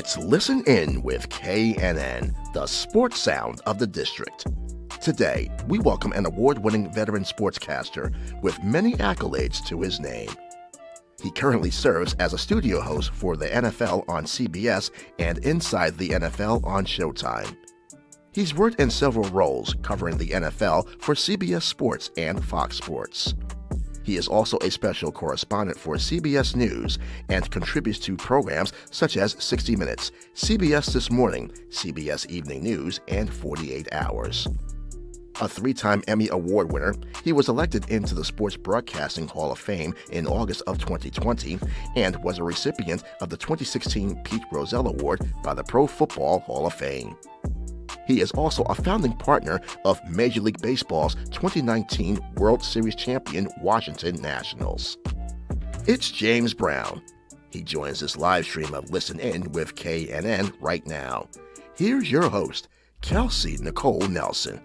It's Listen In with KNN, the sports sound of the district. Today, we welcome an award-winning veteran sportscaster with many accolades to his name. He currently serves as a studio host for the NFL on CBS and Inside the NFL on Showtime. He's worked in several roles covering the NFL for CBS Sports and Fox Sports. He is also a special correspondent for CBS News and contributes to programs such as 60 Minutes, CBS This Morning, CBS Evening News, and 48 Hours. A three-time Emmy Award winner, he was elected into the Sports Broadcasting Hall of Fame in August of 2020 and was a recipient of the 2016 Pete Rozelle Award by the Pro Football Hall of Fame. He is also a founding partner of Major League Baseball's 2019 World Series champion Washington Nationals. It's James Brown. He joins this live stream of Listen In with KNN right now. Here's your host, Kelsey Nicole Nelson.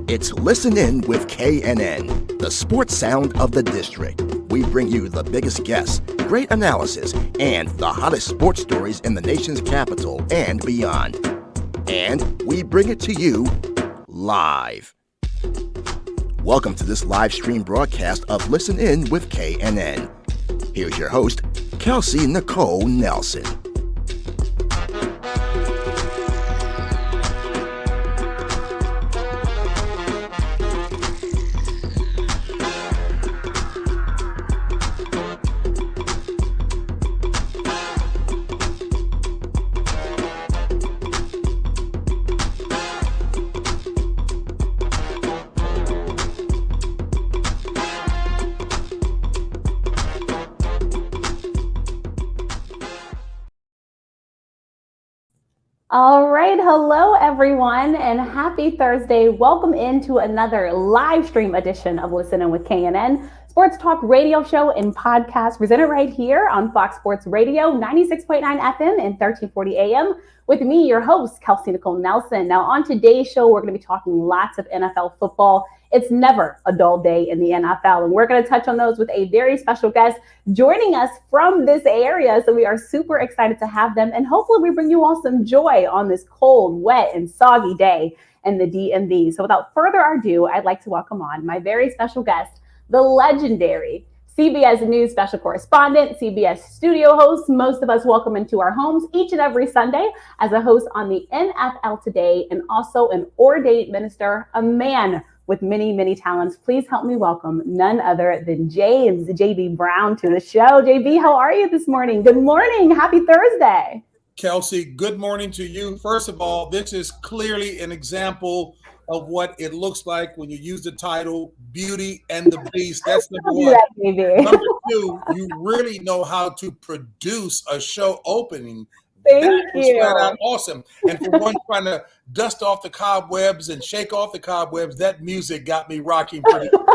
It's Listen In with KNN, the sports sound of the district. We bring you the biggest guests, great analysis, and the hottest sports stories in the nation's capital and beyond. And we bring it to you live. Welcome to this live stream broadcast of Listen In with KNN. Here's your host, Kelsey Nicole Nelson. All right. Hello, everyone, and happy Thursday. Welcome into another live stream edition of Listen In with KNN, sports talk radio show and podcast presented right here on Fox Sports Radio, 96.9 FM and 1340 AM with me, your host, Kelsey Nicole Nelson. Now, on today's show, we're going to be talking lots of NFL football. It's never a dull day in the NFL, and we're going to touch on those with a very special guest joining us from this area. So we are super excited to have them, and hopefully we bring you all some joy on this cold, wet, and soggy day in the DMV. So without further ado, I'd like to welcome on my very special guest, the legendary CBS News special correspondent, CBS Studio Host. Most of us welcome into our homes each and every Sunday as a host on the NFL Today, and also an ordained minister, a man with many, many talents. Please help me welcome none other than James JB Brown to the show. JB, how are you this morning? Good morning. Happy Thursday. Kelsey, good morning to you. First of all, this is clearly an example of what it looks like when you use the title Beauty and the Beast. That's number one. Number two, you really know how to produce a show opening. Thank you. Flat out awesome. And for one trying to dust off the cobwebs and shake off the cobwebs, that music got me rocking pretty good.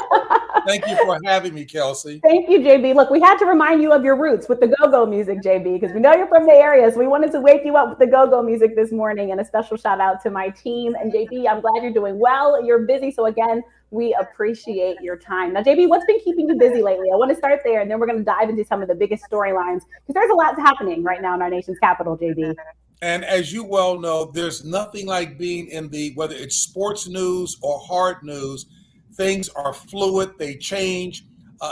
Thank you for having me, Kelsey. Thank you, JB. Look, we had to remind you of your roots with the go-go music, JB, because we know you're from the area. So we wanted to wake you up with the go-go music this morning. And a special shout out to my team. And JB, I'm glad you're doing well. You're busy. So again, we appreciate your time. Now, JB, what's been keeping you busy lately? I want to start there, and then we're going to dive into some of the biggest storylines, because there's a lot happening right now in our nation's capital, JB. And as you well know, there's nothing like being in whether it's sports news or hard news. Things are fluid, they change.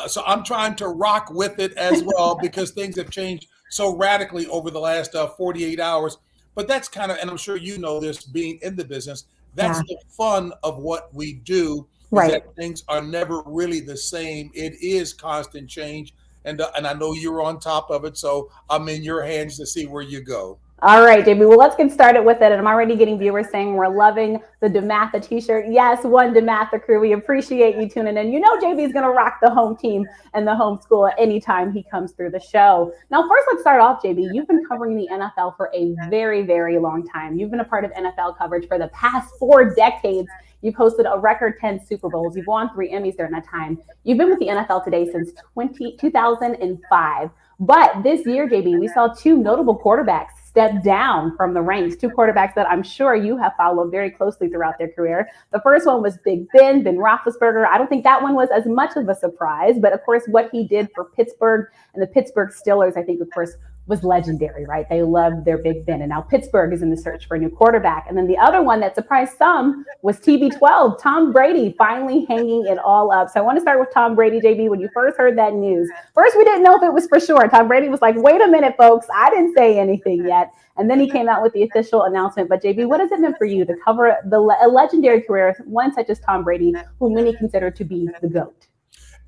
So I'm trying to rock with it as well because things have changed so radically over the last 48 hours. But that's kind of, and I'm sure you know this, being in the business, that's the fun of what we do. Right. That things are never really the same. It is constant change. And I know you're on top of it, so I'm in your hands to see where you go. All right, JB. Well, let's get started with it. And I'm already getting viewers saying we're loving the DeMatha t-shirt. Yes, one DeMatha crew. We appreciate you tuning in. You know JB is going to rock the home team and the home school anytime he comes through the show. Now, first, let's start off, JB. You've been covering the NFL for a very, very long time. You've been a part of NFL coverage for the past 4 decades. You've hosted a record 10 Super Bowls. You've won 3 Emmys during that time. You've been with the NFL today since 2005. But this year, JB, we saw 2 notable quarterbacks step down from the ranks, 2 quarterbacks that I'm sure you have followed very closely throughout their career. The first one was Ben Roethlisberger. I don't think that one was as much of a surprise, but of course, what he did for Pittsburgh and the Pittsburgh Steelers, I think, of course, was legendary, right? They loved their Big Ben, and now Pittsburgh is in the search for a new quarterback. And then the other one that surprised some was TB12, Tom Brady, finally hanging it all up. So I want to start with Tom Brady, JB. When you first heard that news, first we didn't know if it was for sure. Tom Brady was like, wait a minute, folks, I didn't say anything yet. And then he came out with the official announcement. But JB, what has it meant for you to cover a legendary career, one such as Tom Brady, who many consider to be the GOAT?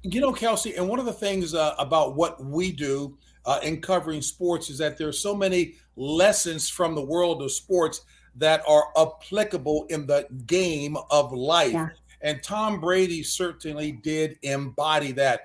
You know, Kelsey, and one of the things about what we do in covering sports is that there's so many lessons from the world of sports that are applicable in the game of life. Yeah. And Tom Brady certainly did embody that.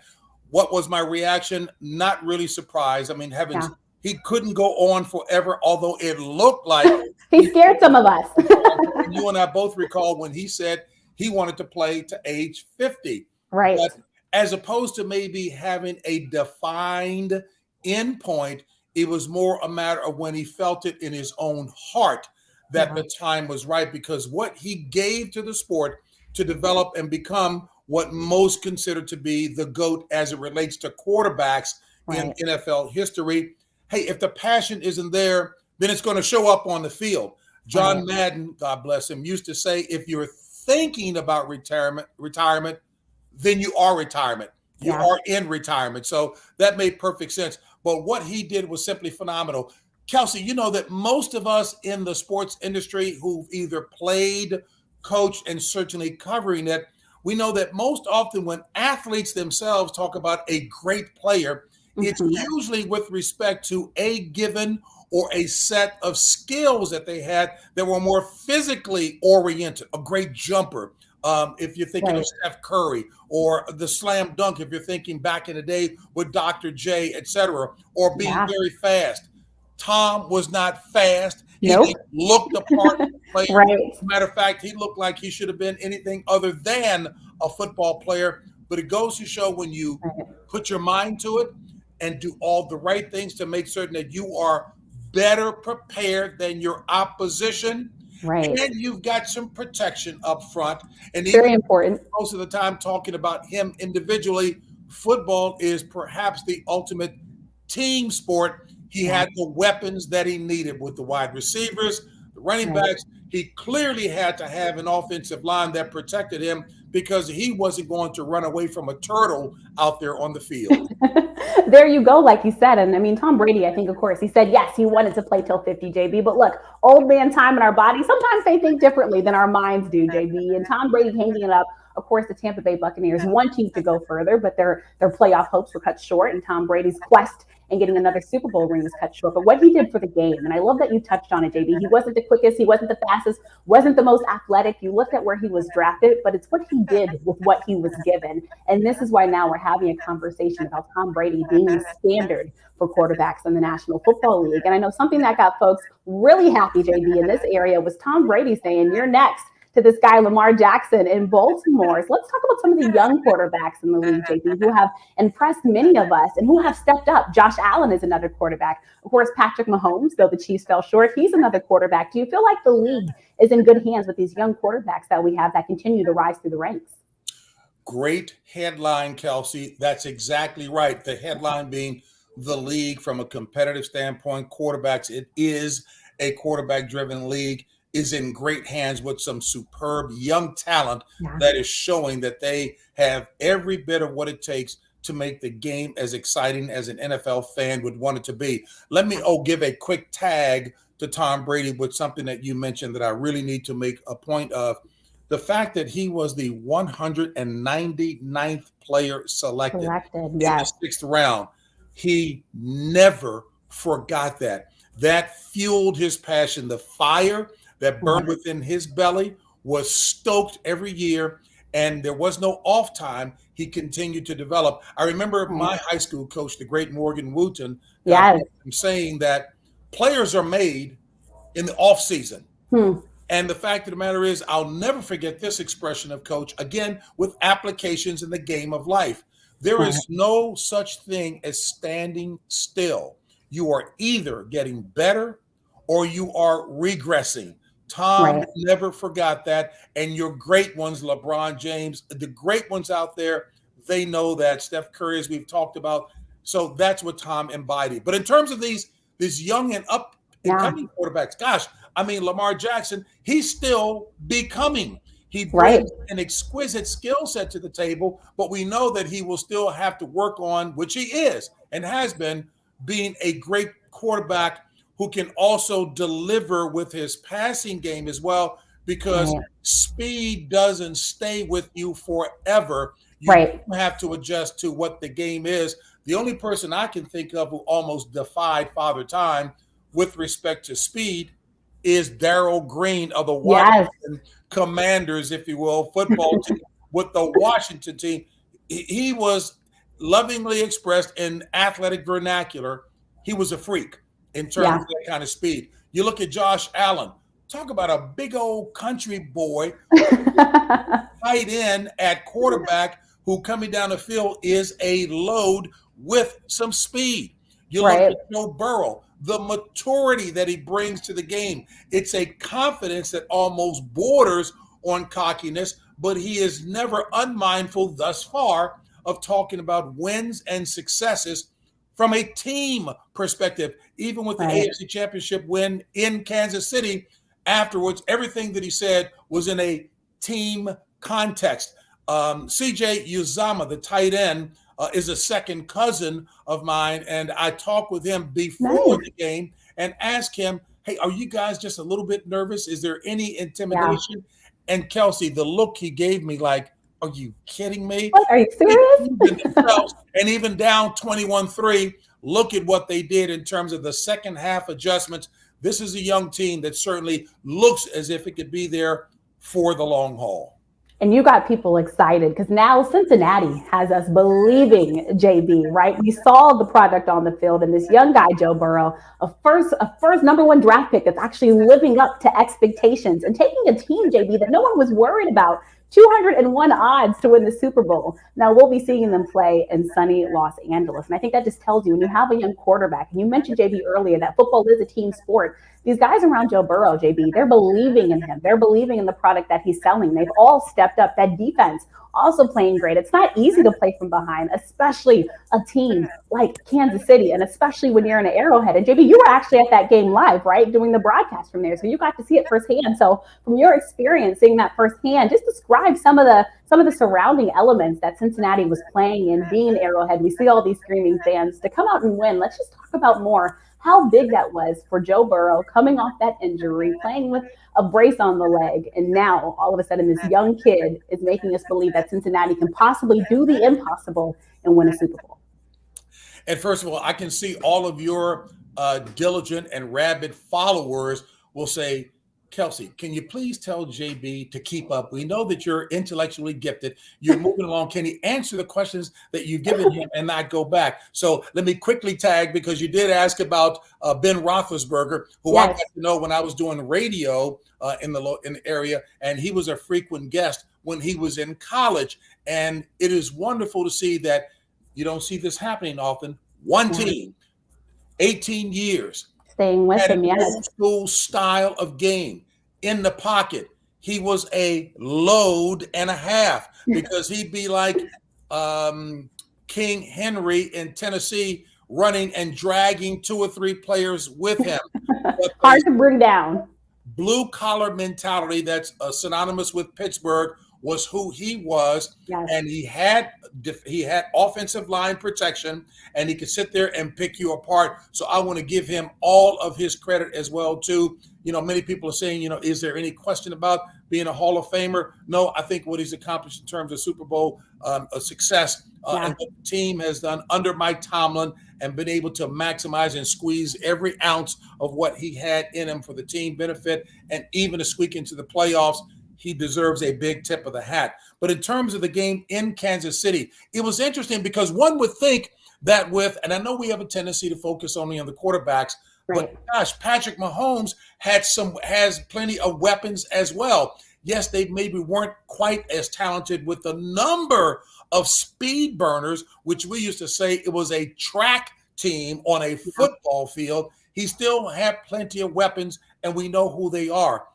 What was my reaction? Not really surprised. I mean, heavens, yeah. He couldn't go on forever, although it looked like he scared some of us. And you and I both recall when he said he wanted to play to age 50. Right. But as opposed to maybe having a defined endpoint, it was more a matter of when he felt it in his own heart that the time was right, because what he gave to the sport to develop and become what most consider to be the GOAT as it relates to quarterbacks in NFL history. Hey, if the passion isn't there, then it's going to show up on the field. John Madden, God bless him, used to say, if you're thinking about retirement, then you are retirement. You are in retirement. So that made perfect sense. But what he did was simply phenomenal. Kelsey, you know that most of us in the sports industry who've either played, coached, and certainly covering it, we know that most often when athletes themselves talk about a great player, it's usually with respect to a given or a set of skills that they had that were more physically oriented, a great jumper. If you're thinking of Steph Curry, or the slam dunk, if you're thinking back in the day with Dr. J, et cetera, or being very fast. Tom was not fast. He looked the part of the player. As a matter of fact, he looked like he should have been anything other than a football player. But it goes to show when you put your mind to it and do all the right things to make certain that you are better prepared than your opposition. And you've got some protection up front. And very important. Most of the time talking about him individually, football is perhaps the ultimate team sport. He had the weapons that he needed with the wide receivers, the running backs. He clearly had to have an offensive line that protected him, because he wasn't going to run away from a turtle out there on the field. There you go, like you said. And I mean, Tom Brady, I think, of course, he said, yes, he wanted to play till 50, JB. But look, old man time in our bodies, sometimes they think differently than our minds do, JB. And Tom Brady hanging it up. Of course, the Tampa Bay Buccaneers wanting to go further, but their playoff hopes were cut short. And Tom Brady's quest and getting another Super Bowl ring was cut short. But what he did for the game, and I love that you touched on it, JB. He wasn't the quickest, he wasn't the fastest, wasn't the most athletic. You looked at where he was drafted, but it's what he did with what he was given. And this is why now we're having a conversation about Tom Brady being the standard for quarterbacks in the National Football League. And I know something that got folks really happy, JB, in this area was Tom Brady saying, you're next, to this guy, Lamar Jackson in Baltimore. So let's talk about some of the young quarterbacks in the league, JB, who have impressed many of us and who have stepped up. Josh Allen is another quarterback. Of course, Patrick Mahomes, though the Chiefs fell short, he's another quarterback. Do you feel like the league is in good hands with these young quarterbacks that we have that continue to rise through the ranks? Great headline, Kelsey. That's exactly right. The headline being the league from a competitive standpoint, quarterbacks, it is a quarterback-driven league, is in great hands with some superb young talent that is showing that they have every bit of what it takes to make the game as exciting as an NFL fan would want it to be. Let me give a quick tag to Tom Brady with something that you mentioned that I really need to make a point of. The fact that he was the 199th player selected in the 6th round. He never forgot that. that fueled his passion. The fire that burned within his belly was stoked every year, and there was no off time. He continued to develop. I remember my high school coach, the great Morgan Wooten, saying that players are made in the off season. And the fact of the matter is, I'll never forget this expression of Coach, again, with applications in the game of life. There is no such thing as standing still. You are either getting better or you are regressing. Tom never forgot that. And your great ones, LeBron James, the great ones out there, they know that. Steph Curry, as we've talked about. So that's what Tom embodied. But in terms of these young and up and coming quarterbacks, gosh, I mean, Lamar Jackson, he's still becoming. He brings an exquisite skill set to the table, but we know that he will still have to work on, which he is and has been, being a great quarterback who can also deliver with his passing game as well, because speed doesn't stay with you forever. You have to adjust to what the game is. The only person I can think of who almost defied Father Time with respect to speed is Darryl Green of the Washington Commanders, if you will, football team with the Washington team. He was lovingly expressed in athletic vernacular. He was a freak in terms of that kind of speed. You look at Josh Allen, talk about a big old country boy, tight end at quarterback, who coming down the field is a load with some speed. You look at Joe Burrow, the maturity that he brings to the game. It's a confidence that almost borders on cockiness, but he is never unmindful thus far of talking about wins and successes from a team perspective. Even with the AFC Championship win in Kansas City, afterwards, everything that he said was in a team context. CJ Uzama, the tight end, is a second cousin of mine, and I talked with him before the game and asked him, hey, are you guys just a little bit nervous? Is there any intimidation? And Kelsey, the look he gave me, like, are you kidding me? What, are you serious? And even down 21-3, look at what they did in terms of the second half adjustments. This is a young team that certainly looks as if it could be there for the long haul. And you got people excited because now Cincinnati has us believing, JB, right? We saw the product on the field, and this young guy, Joe Burrow, a first #1 draft pick that's actually living up to expectations and taking a team, JB, that no one was worried about. 201 odds to win the Super Bowl. Now we'll be seeing them play in sunny Los Angeles. And I think that just tells you, when you have a young quarterback, and you mentioned, JB, earlier, that football is a team sport. These guys around Joe Burrow, JB, they're believing in him. They're believing in the product that he's selling. They've all stepped up. That defense also playing great. It's not easy to play from behind, especially a team like Kansas City, and especially when you're in an Arrowhead. And JB, you were actually at that game live, right, doing the broadcast from there, so you got to see it firsthand. So from your experience seeing that firsthand, just describe some of the surrounding elements that Cincinnati was playing in, being Arrowhead. We see all these screaming fans to come out and win. Let's just talk about more how big that was for Joe Burrow, coming off that injury, playing with a brace on the leg. And now all of a sudden this young kid is making us believe that Cincinnati can possibly do the impossible and win a Super Bowl. And first of all, I can see all of your diligent and rabid followers will say, Kelsey, can you please tell JB to keep up? We know that you're intellectually gifted. You're moving along. Can he answer the questions that you've given him and not go back? So let me quickly tag, because you did ask about Ben Roethlisberger, who I got to know when I was doing radio in the area, and he was a frequent guest when he was in college. And it is wonderful to see that you don't see this happening often. One team, 18 years. Staying with him, yes. Old school style of game in the pocket. He was a load and a half, because he'd be like King Henry in Tennessee, running and dragging 2 or 3 players with him. Hard to bring down. Blue collar mentality that's synonymous with Pittsburgh was who he was, Yes. and he had offensive line protection, and he could sit there and pick you apart. So I want to give him all of his credit as well too. Many people are saying, is there any question about being a Hall of Famer? No, I think what he's accomplished in terms of Super Bowl a success and what the team has done under Mike Tomlin and been able to maximize and squeeze every ounce of what he had in him for the team benefit and even to squeak into the playoffs. He deserves a big tip of the hat. But in terms of the game in Kansas City, it was interesting because one would think that and I know we have a tendency to focus only on the quarterbacks, Right. but gosh, Patrick Mahomes has plenty of weapons as well. Yes, they maybe weren't quite as talented with the number of speed burners, which we used to say it was a track team on a football field. He still had plenty of weapons, and we know who they are.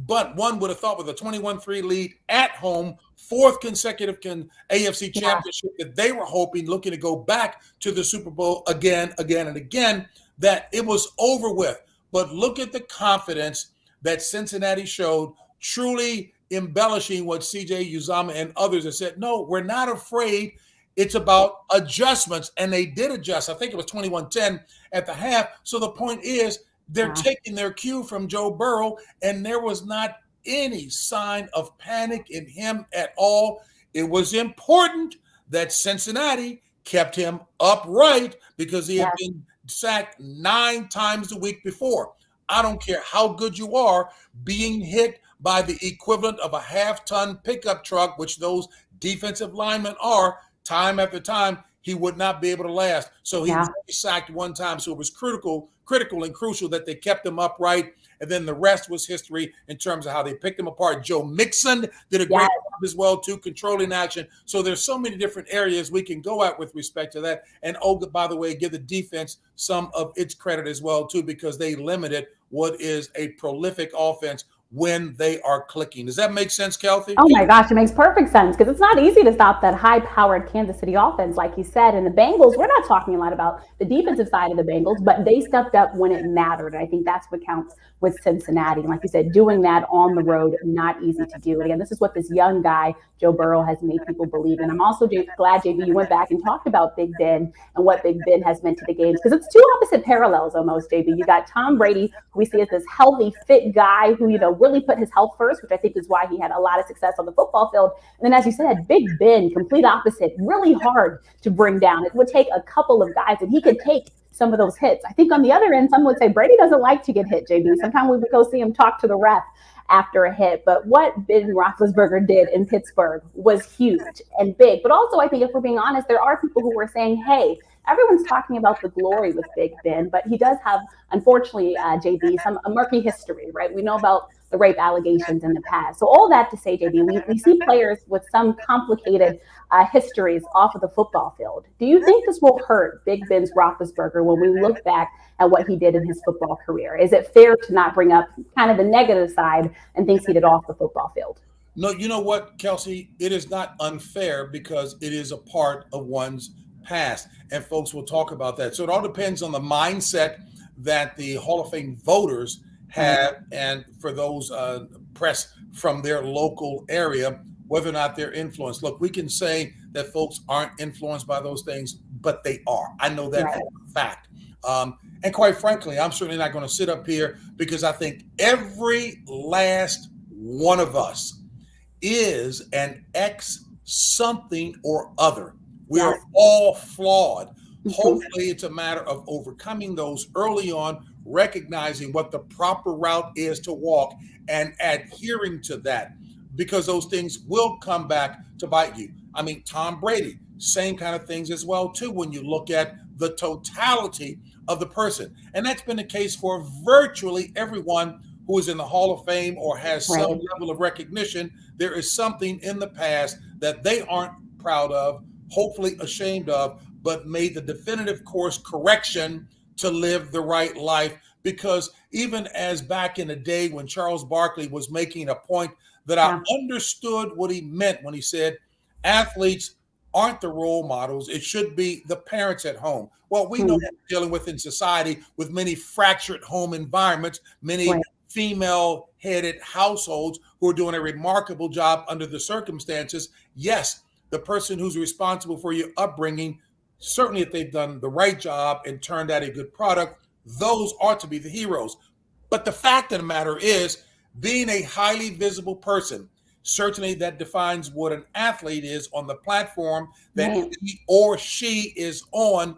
But one would have thought with a 21-3 lead at home, fourth consecutive AFC championship, that they were looking to go back to the Super Bowl again, and again, that it was over with. But look at the confidence that Cincinnati showed, truly embellishing what CJ Uzomah and others have said. No, we're not afraid. It's about adjustments, and they did adjust. I think it was 21-10 at the half. So the point is, they're taking their cue from Joe Burrow, and there was not any sign of panic in him at all. It was important that Cincinnati kept him upright because he had been sacked 9 times the week before. I don't care how good you are, being hit by the equivalent of a half-ton pickup truck, which those defensive linemen are, time after time, he would not be able to last. So he was sacked one time. So it was critical and crucial that they kept him upright. And then the rest was history in terms of how they picked him apart. Joe Mixon did a great job as well, too, controlling action. So there's so many different areas we can go at with respect to that. And, by the way, give the defense some of its credit as well, too, because they limited what is a prolific offense when they are clicking. Does that make sense, Kelsey? Oh my gosh, it makes perfect sense because it's not easy to stop that high-powered Kansas City offense, like you said. And the Bengals, we're not talking a lot about the defensive side of the Bengals, but they stepped up when it mattered. And I think that's what counts with Cincinnati. And like you said, doing that on the road, not easy to do. Again, this is what this young guy, Joe Burrow, has made people believe in. I'm also glad, JB, you went back and talked about Big Ben and what Big Ben has meant to the games, because it's two opposite parallels almost, JB. You got Tom Brady, who we see as this healthy, fit guy who, really put his health first, which I think is why he had a lot of success on the football field. And then, as you said, Big Ben, complete opposite, really hard to bring down. It would take a couple of guys, and he could take some of those hits. I think on the other end, some would say Brady doesn't like to get hit, JB. Sometimes we would go see him talk to the ref after a hit. But what Ben Roethlisberger did in Pittsburgh was huge and big. But also, I think if we're being honest, there are people who are saying, hey, everyone's talking about the glory with Big Ben, but he does have, unfortunately, JB, a murky history, right? We know about the rape allegations in the past. So all that to say, JB, we see players with some complicated histories off of the football field. Do you think this will hurt Big Ben's Roethlisberger when we look back at what he did in his football career? Is it fair to not bring up kind of the negative side and things he did off the football field? No, you know what, Kelsey? It is not unfair because it is a part of one's past, and folks will talk about that. So it all depends on the mindset that the Hall of Fame voters have, and for those press from their local area, whether or not they're influenced. Look, we can say that folks aren't influenced by those things, but they are. I know that for a fact. And quite frankly, I'm certainly not going to sit up here because I think every last one of us is an ex something or other. We are all flawed. Hopefully, it's a matter of overcoming those early on, recognizing what the proper route is to walk and adhering to that, because those things will come back to bite you. I mean, Tom Brady, same kind of things as well, too, when you look at the totality of the person. And that's been the case for virtually everyone who is in the Hall of Fame or has some level of recognition. There is something in the past that they aren't proud of, hopefully ashamed of, but made the definitive course correction to live the right life. Because even as back in the day when Charles Barkley was making a point that I understood what he meant when he said athletes aren't the role models, it should be the parents at home. Well, we know what we're dealing with in society with many fractured home environments, many female-headed households who are doing a remarkable job under the circumstances. Yes, the person who's responsible for your upbringing, certainly if they've done the right job and turned out a good product, those ought to be the heroes. But the fact of the matter is, being a highly visible person, certainly that defines what an athlete is on the platform that he or she is on.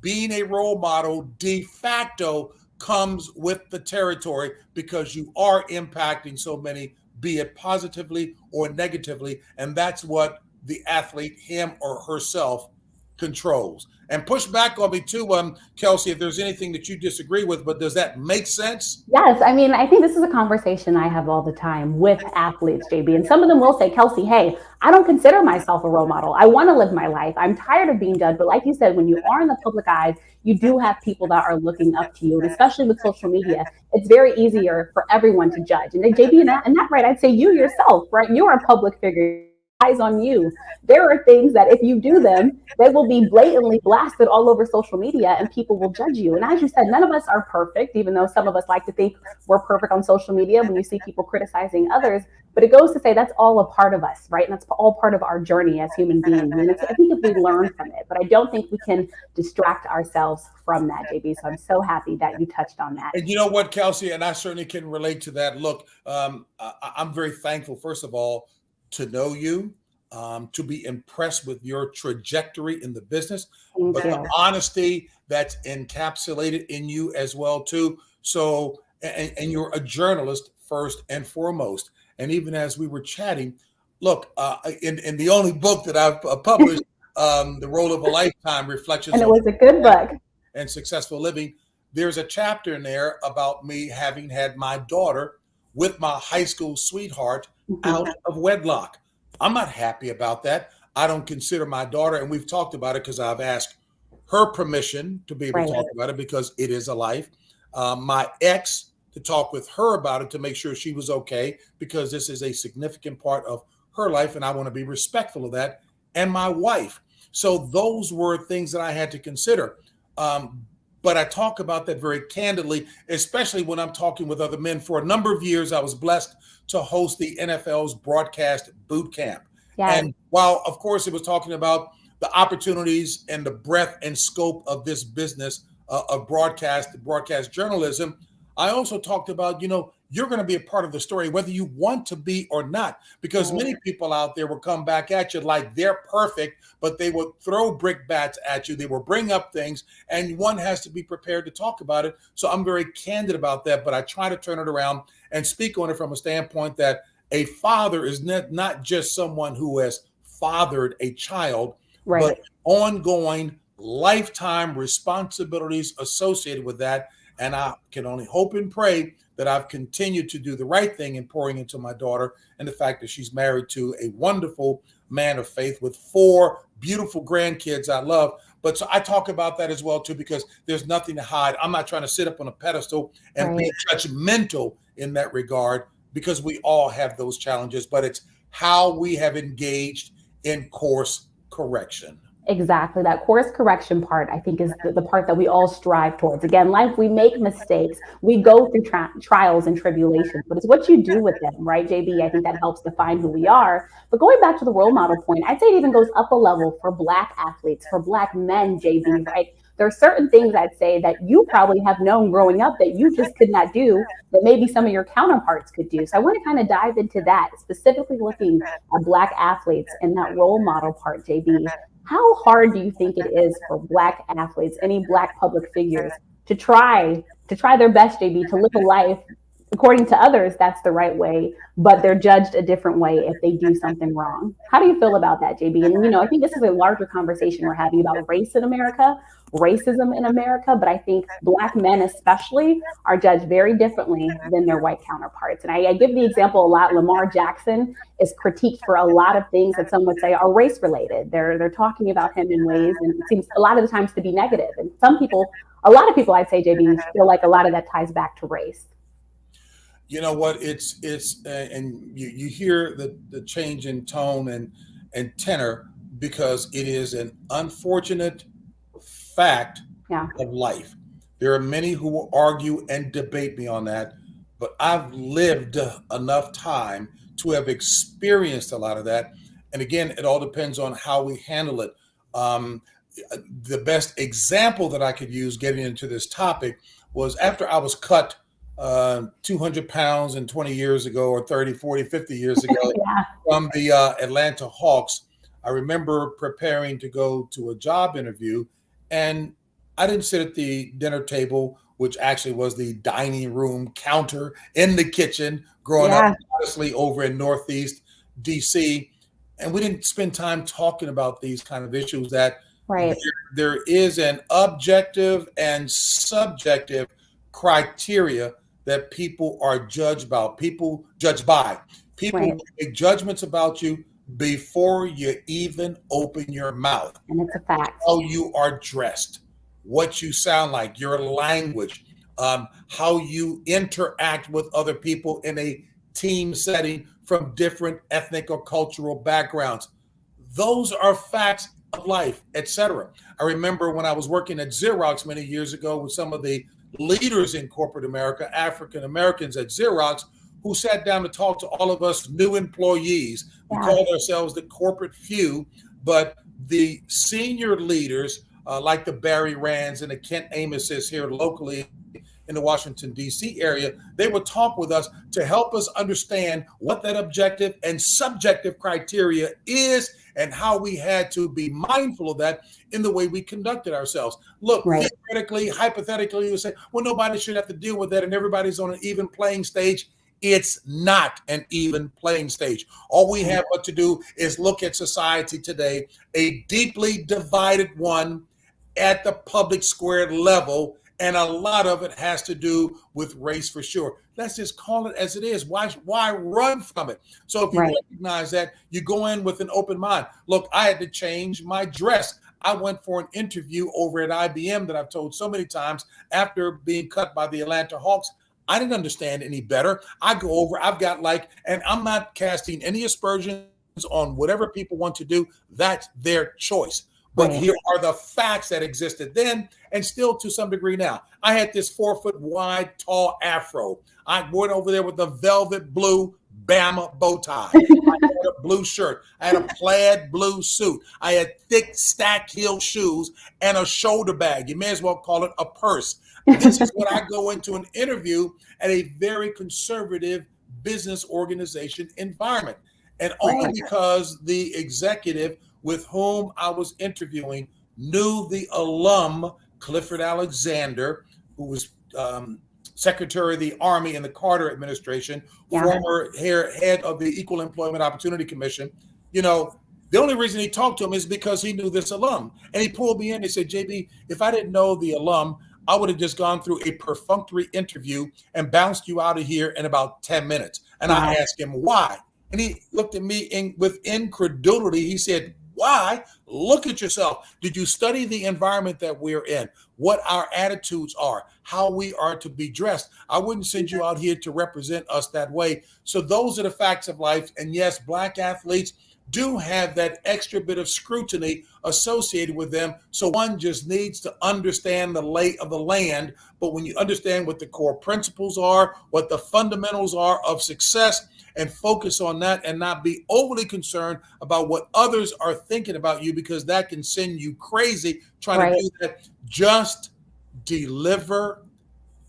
Being a role model de facto comes with the territory because you are impacting so many, be it positively or negatively. And that's what the athlete, him or herself, controls. And push back on me too, Kelsey, if there's anything that you disagree with, but does that make sense? Yes, I mean, I think this is a conversation I have all the time with athletes, JB, and some of them will say, Kelsey, hey, I don't consider myself a role model. I want to live my life. I'm tired of being judged. But like you said, when you are in the public eye, you do have people that are looking up to you. And especially with social media, it's very easier for everyone to judge. And JB, and that right, I'd say you yourself, right? You're a public figure. Eyes on you. There are things that if you do them, they will be blatantly blasted all over social media and people will judge you. And as you said, none of us are perfect, even though some of us like to think we're perfect on social media when you see people criticizing others. But it goes to say that's all a part of us, right? And that's all part of our journey as human beings. And I think if we learn from it, but I don't think we can distract ourselves from that, JB. So I'm so happy that you touched on that. And you know what, Kelsey, and I certainly can relate to that. Look, I'm very thankful, first of all, to know you, to be impressed with your trajectory in the business, but the honesty that's encapsulated in you as well too. So, and you're a journalist first and foremost. And even as we were chatting, look, in the only book that I've published, The Role of a Lifetime, Reflections and it was a good book, and Successful Living, there's a chapter in there about me having had my daughter with my high school sweetheart out of wedlock. I'm not happy about that. I don't consider my daughter, and we've talked about it because I've asked her permission to be able to talk about it because it is a life. My ex, to talk with her about it to make sure she was okay because this is a significant part of her life and I want to be respectful of that. And my wife. So those were things that I had to consider. But I talk about that very candidly, especially when I'm talking with other men. For a number of years, I was blessed to host the NFL's broadcast boot camp. Yes. And while, of course, it was talking about the opportunities and the breadth and scope of this business of broadcast journalism, I also talked about, you're going to be a part of the story, whether you want to be or not, because many people out there will come back at you like they're perfect, but they will throw brickbats at you. They will bring up things, and one has to be prepared to talk about it. So I'm very candid about that, but I try to turn it around and speak on it from a standpoint that a father is not just someone who has fathered a child, but ongoing lifetime responsibilities associated with that. And I can only hope and pray that I've continued to do the right thing in pouring into my daughter and the fact that she's married to a wonderful man of faith with 4 beautiful grandkids I love. But so I talk about that as well, too, because there's nothing to hide. I'm not trying to sit up on a pedestal and be judgmental in that regard because we all have those challenges. But it's how we have engaged in course correction. Exactly. That course correction part, I think, is the part that we all strive towards. Again, life, we make mistakes. We go through trials and tribulations, but it's what you do with them, right, JB? I think that helps define who we are. But going back to the role model point, I'd say it even goes up a level for Black athletes, for Black men, JB, right? There are certain things I'd say that you probably have known growing up that you just could not do that maybe some of your counterparts could do. So I want to kind of dive into that, specifically looking at Black athletes and that role model part, JB. How hard do you think it is for Black athletes, any Black public figures, to try their best, JB, to live a life according to others that's the right way, but they're judged a different way if they do something wrong? How do you feel about that, JB? And I think this is a larger conversation we're having about race in America, racism in America, but I think Black men especially are judged very differently than their white counterparts. And I give the example a lot. Lamar Jackson is critiqued for a lot of things that some would say are race related. They're talking about him in ways, and it seems a lot of the times to be negative. And a lot of people, I'd say, JB, feel like a lot of that ties back to race. You know what? It's and you hear the change in tone and tenor because it is an unfortunate fact of life. There are many who will argue and debate me on that, but I've lived enough time to have experienced a lot of that. And again, it all depends on how we handle it. Um, the best example that I could use getting into this topic was after I was cut 200 pounds and 20 years ago, or 30, 40, 50 years ago Yeah. from the Atlanta Hawks. I remember preparing to go to a job interview, and I didn't sit at the dinner table, which actually was the dining room counter in the kitchen growing up, Yeah. honestly, over in Northeast DC. And we didn't spend time talking about these kind of issues that Right. there is an objective and subjective criteria that people are judged by. People Right. make judgments about you before you even open your mouth. And it's a fact. How you are dressed, what you sound like, your language, how you interact with other people in a team setting from different ethnic or cultural backgrounds. Those are facts of life, etc. I remember when I was working at Xerox many years ago with some of the leaders in corporate America, African Americans at Xerox, who sat down to talk to all of us new employees. We called ourselves the corporate few, but the senior leaders, like the Barry Rands and the Kent Amoses here locally in the Washington, D.C. area, they would talk with us to help us understand what that objective and subjective criteria is and how we had to be mindful of that in the way we conducted ourselves. Look, theoretically, hypothetically, you say, well, nobody should have to deal with that and everybody's on an even playing stage. It's not an even playing stage. All we have but to do is look at society today, a deeply divided one at the public square level, and a lot of it has to do with race for sure. Let's just call it as it is. Why run from it? So if you recognize that, you go in with an open mind. Look, I had to change my dress. I went for an interview over at IBM that I've told so many times after being cut by the Atlanta Hawks. I didn't understand any better. I go over, and I'm not casting any aspersions on whatever people want to do. That's their choice. But here are the facts that existed then and still to some degree now. I had this 4 foot wide, tall afro. I went over there with a velvet blue Bama bow tie. I had a blue shirt. I had a plaid blue suit. I had thick stack heel shoes and a shoulder bag. You may as well call it a purse. This is what I go into an interview at a very conservative business organization environment. And only because the executive with whom I was interviewing knew the alum, Clifford Alexander, who was Secretary of the Army in the Carter administration, former head of the Equal Employment Opportunity Commission. You know, the only reason he talked to him is because he knew this alum. And he pulled me in and said, JB, if I didn't know the alum, I would have just gone through a perfunctory interview and bounced you out of here in about 10 minutes. And I asked him why. And he looked at me with incredulity. He said, why? Look at yourself. Did you study the environment that we're in? What our attitudes are, how we are to be dressed? I wouldn't send you out here to represent us that way. So those are the facts of life. And yes, Black athletes do have that extra bit of scrutiny associated with them. So one just needs to understand the lay of the land. But when you understand what the core principles are, what the fundamentals are of success, and focus on that and not be overly concerned about what others are thinking about you, because that can send you crazy trying to do that. Just deliver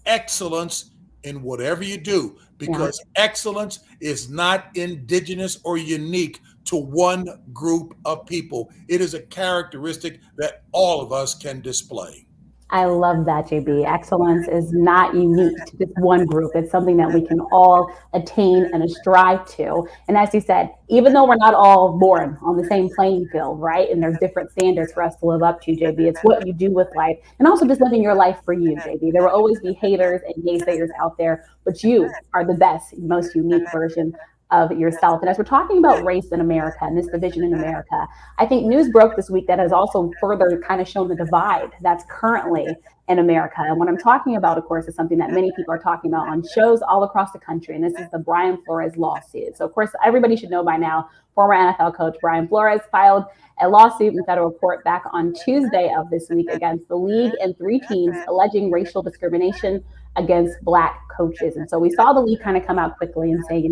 excellence in whatever you do, because excellence is not indigenous or unique to one group of people. It is a characteristic that all of us can display. I love that, JB. Excellence is not unique to just one group. It's something that we can all attain and strive to. And as you said, even though we're not all born on the same playing field, right? And there's different standards for us to live up to, JB. It's what you do with life, and also just living your life for you, JB. There will always be haters and naysayers out there, but you are the best, most unique version of yourself. And as we're talking about race in America and this division in America, I think news broke this week that has also further kind of shown the divide that's currently in America. And what I'm talking about, of course, is something that many people are talking about on shows all across the country. And this is the Brian Flores lawsuit. So, of course, everybody should know by now, former NFL coach Brian Flores filed a lawsuit in federal court back on Tuesday of this week against the league and 3 teams alleging racial discrimination against Black coaches. And so we saw the league kind of come out quickly and say,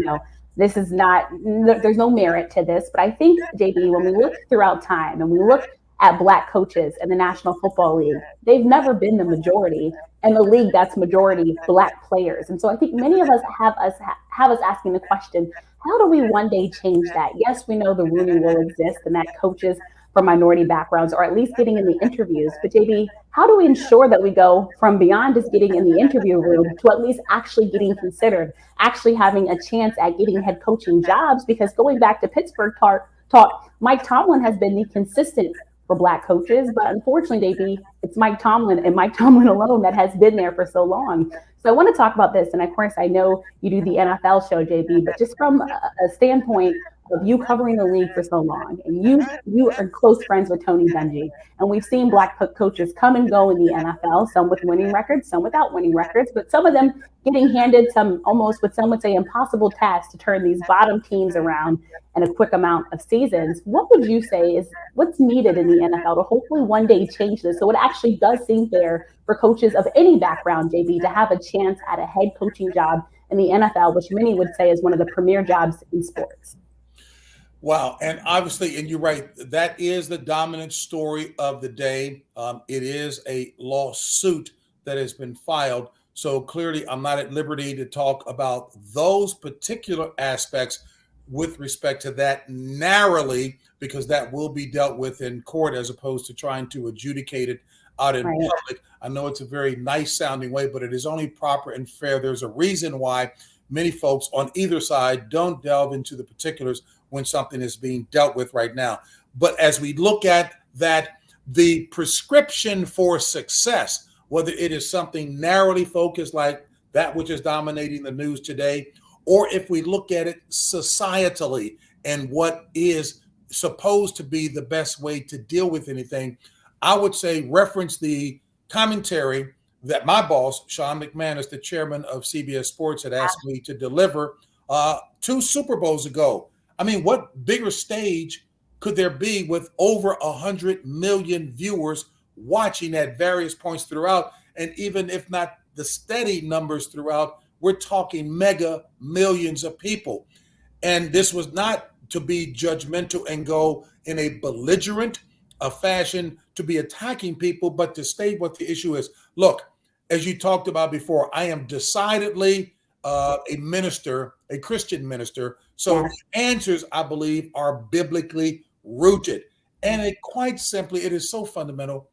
this is not, there's no merit to this. But I think, JB, when we look throughout time and we look at Black coaches in the National Football League, they've never been the majority in the league that's majority Black players. And so I think many of us have us asking the question, how do we one day change that? Yes, we know the Rooney Rule exists and that coaches from minority backgrounds or at least getting in the interviews. But JB, how do we ensure that we go from beyond just getting in the interview room to at least actually getting considered, actually having a chance at getting head coaching jobs? Because going back to Pittsburgh talk, Mike Tomlin has been the consistent for Black coaches, but unfortunately, JB, it's Mike Tomlin and Mike Tomlin alone that has been there for so long. So I want to talk about this, and of course, I know you do the NFL show, JB, but just from a standpoint of you covering the league for so long, and you are close friends with Tony Dungy, and we've seen Black coaches come and go in the NFL, some with winning records, some without winning records, but some of them getting handed some almost what some would say impossible tasks to turn these bottom teams around in a quick amount of seasons. What would you say is what's needed in the NFL to hopefully one day change this so it actually does seem fair for coaches of any background, JB, to have a chance at a head coaching job in the NFL, which many would say is one of the premier jobs in sports? Wow. And obviously, and you're right, that is the dominant story of the day. It is a lawsuit that has been filed. So clearly, I'm not at liberty to talk about those particular aspects with respect to that narrowly, because that will be dealt with in court as opposed to trying to adjudicate it out in public. I know it's a very nice sounding way, but it is only proper and fair. There's a reason why many folks on either side don't delve into the particulars when something is being dealt with right now. But as we look at that, the prescription for success, whether it is something narrowly focused like that which is dominating the news today, or if we look at it societally and what is supposed to be the best way to deal with anything, I would say reference the commentary that my boss, Sean McManus, the chairman of CBS Sports, had asked me to deliver 2 Super Bowls ago. I mean, what bigger stage could there be with over 100 million viewers watching at various points throughout? And even if not the steady numbers throughout, we're talking mega millions of people. And this was not to be judgmental and go in a belligerent fashion to be attacking people, but to state what the issue is. Look, as you talked about before, I am decidedly a minister, a Christian minister. So the answers, I believe, are biblically rooted. And it quite simply, it is so fundamental.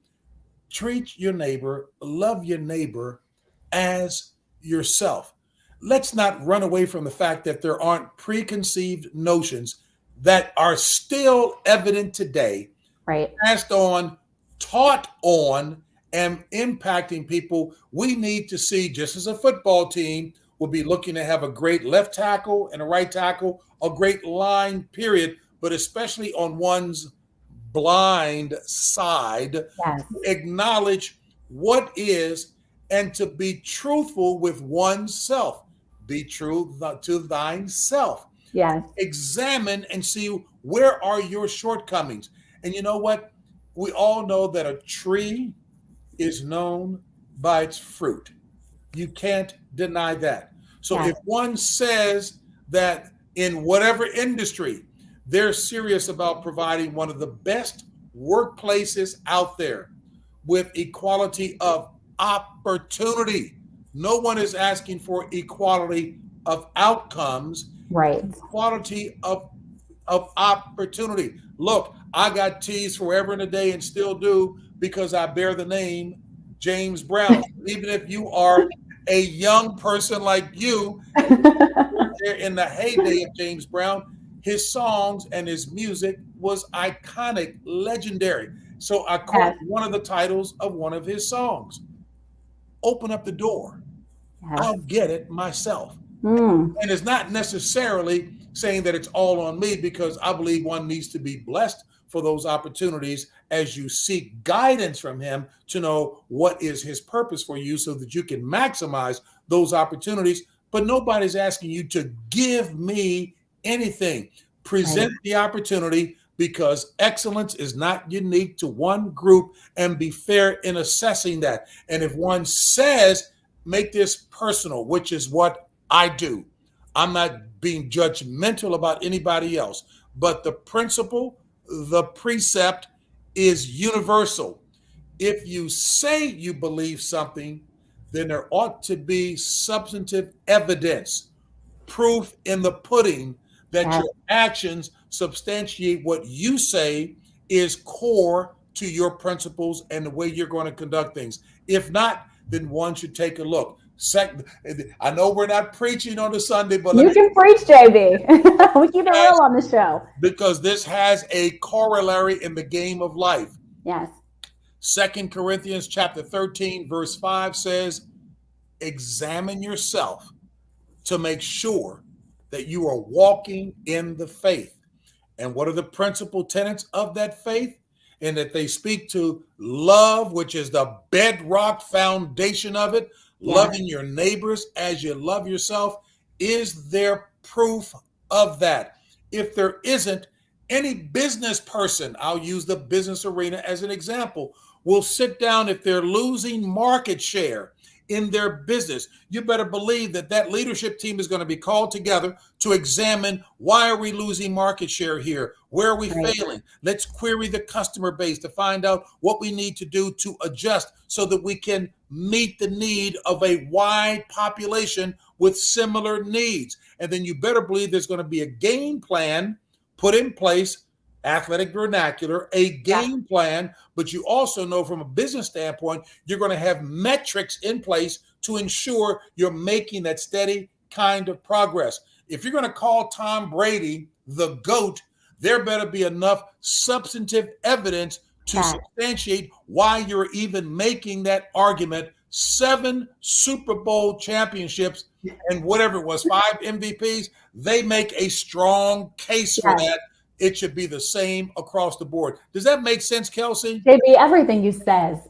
Treat your neighbor, love your neighbor as yourself. Let's not run away from the fact that there aren't preconceived notions that are still evident today, passed on, taught on, and impacting people. We need to see, just as a football team will be looking to have a great left tackle and a right tackle, a great line, period, but especially on one's blind side, acknowledge what is and to be truthful with oneself. Be true to thyself. Examine and see where are your shortcomings. And you know what? We all know that a tree is known by its fruit. You can't deny that. So if one says that in whatever industry, they're serious about providing one of the best workplaces out there with equality of opportunity. No one is asking for equality of outcomes, equality of opportunity. Look, I got teased forever and a day and still do because I bear the name James Brown. Even if you are a young person like you, in the heyday of James Brown, his songs and his music was iconic, legendary. So I quote one of the titles of one of his songs. Open up the door. I'll get it myself. And it's not necessarily saying that it's all on me, because I believe one needs to be blessed for those opportunities as you seek guidance from him to know what is his purpose for you so that you can maximize those opportunities. But nobody's asking you to give me anything. Present the opportunity, because excellence is not unique to one group, and be fair in assessing that. And if one says, make this personal, which is what I do. I'm not being judgmental about anybody else, but the principle, the precept is universal. If you say you believe something, then there ought to be substantive evidence, proof in the pudding that your actions substantiate what you say is core to your principles and the way you're going to conduct things. If not, then one should take a look. Second, I know we're not preaching on a Sunday, but you can preach, JB. We keep it real on the show, because this has a corollary in the game of life. Yes. 2 Corinthians chapter 13, verse 5 says, examine yourself to make sure that you are walking in the faith. And what are the principal tenets of that faith? And that they speak to love, which is the bedrock foundation of it. Yeah. Loving your neighbors as you love yourself. Is there proof of that? If there isn't, any business person, I'll use the business arena as an example, will sit down if they're losing market share in their business. You better believe that that leadership team is going to be called together to examine, why are we losing market share here? Where are we failing? Let's query the customer base to find out what we need to do to adjust so that we can meet the need of a wide population with similar needs. And then you better believe there's going to be a game plan put in place, athletic vernacular, a game plan, but you also know from a business standpoint, you're going to have metrics in place to ensure you're making that steady kind of progress. If you're going to call Tom Brady the GOAT, there better be enough substantive evidence to substantiate why you're even making that argument. 7 Super Bowl championships and whatever it was, 5 MVPs, they make a strong case for that. It should be the same across the board. Does that make sense, Kelsey? JB, everything you say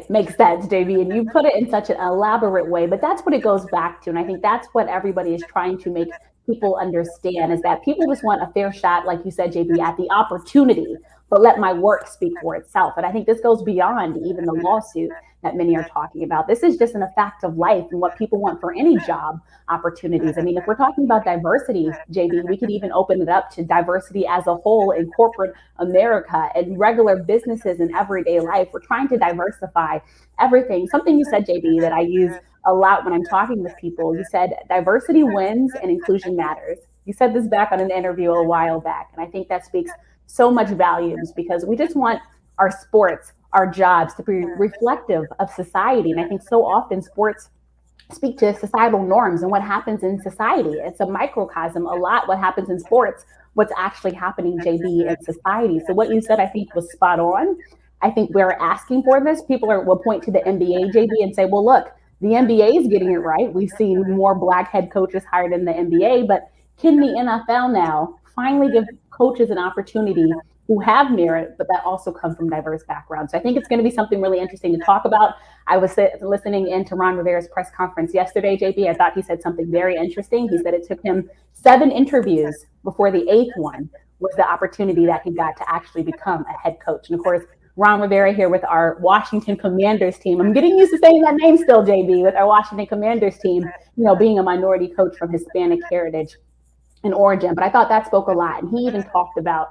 makes sense, JB, and you put it in such an elaborate way, but that's what it goes back to. And I think that's what everybody is trying to make people understand, is that people just want a fair shot, like you said, JB, at the opportunity, but let my work speak for itself. And I think this goes beyond even the lawsuit that many are talking about. This is just a fact of life and what people want for any job opportunities. I mean, if we're talking about diversity, JB, we could even open it up to diversity as a whole in corporate America and regular businesses in everyday life. We're trying to diversify everything. Something you said, JB, that I use a lot when I'm talking with people. You said diversity wins and inclusion matters. You said this back on an interview a while back. And I think that speaks so much volumes, because we just want our sports, our jobs to be reflective of society. And I think so often sports speak to societal norms and what happens in society. It's a microcosm, a lot what happens in sports, what's actually happening, JB, in society. So what you said, I think, was spot on. I think we're asking for this. People will point to the NBA, JB, and say, well, look, the NBA is getting it right. We've seen more Black head coaches hired in the NBA, but can the NFL now finally give coaches an opportunity who have merit, but that also come from diverse backgrounds? So I think it's going to be something really interesting to talk about. I was listening into Ron Rivera's press conference yesterday, JB. I thought he said something very interesting. He said it took him 7 interviews before the 8th one was the opportunity that he got to actually become a head coach. And of course, Ron Rivera here with our Washington Commanders team. I'm getting used to saying that name still, JB, with our Washington Commanders team, being a minority coach from Hispanic heritage and origin. But I thought that spoke a lot. And he even talked about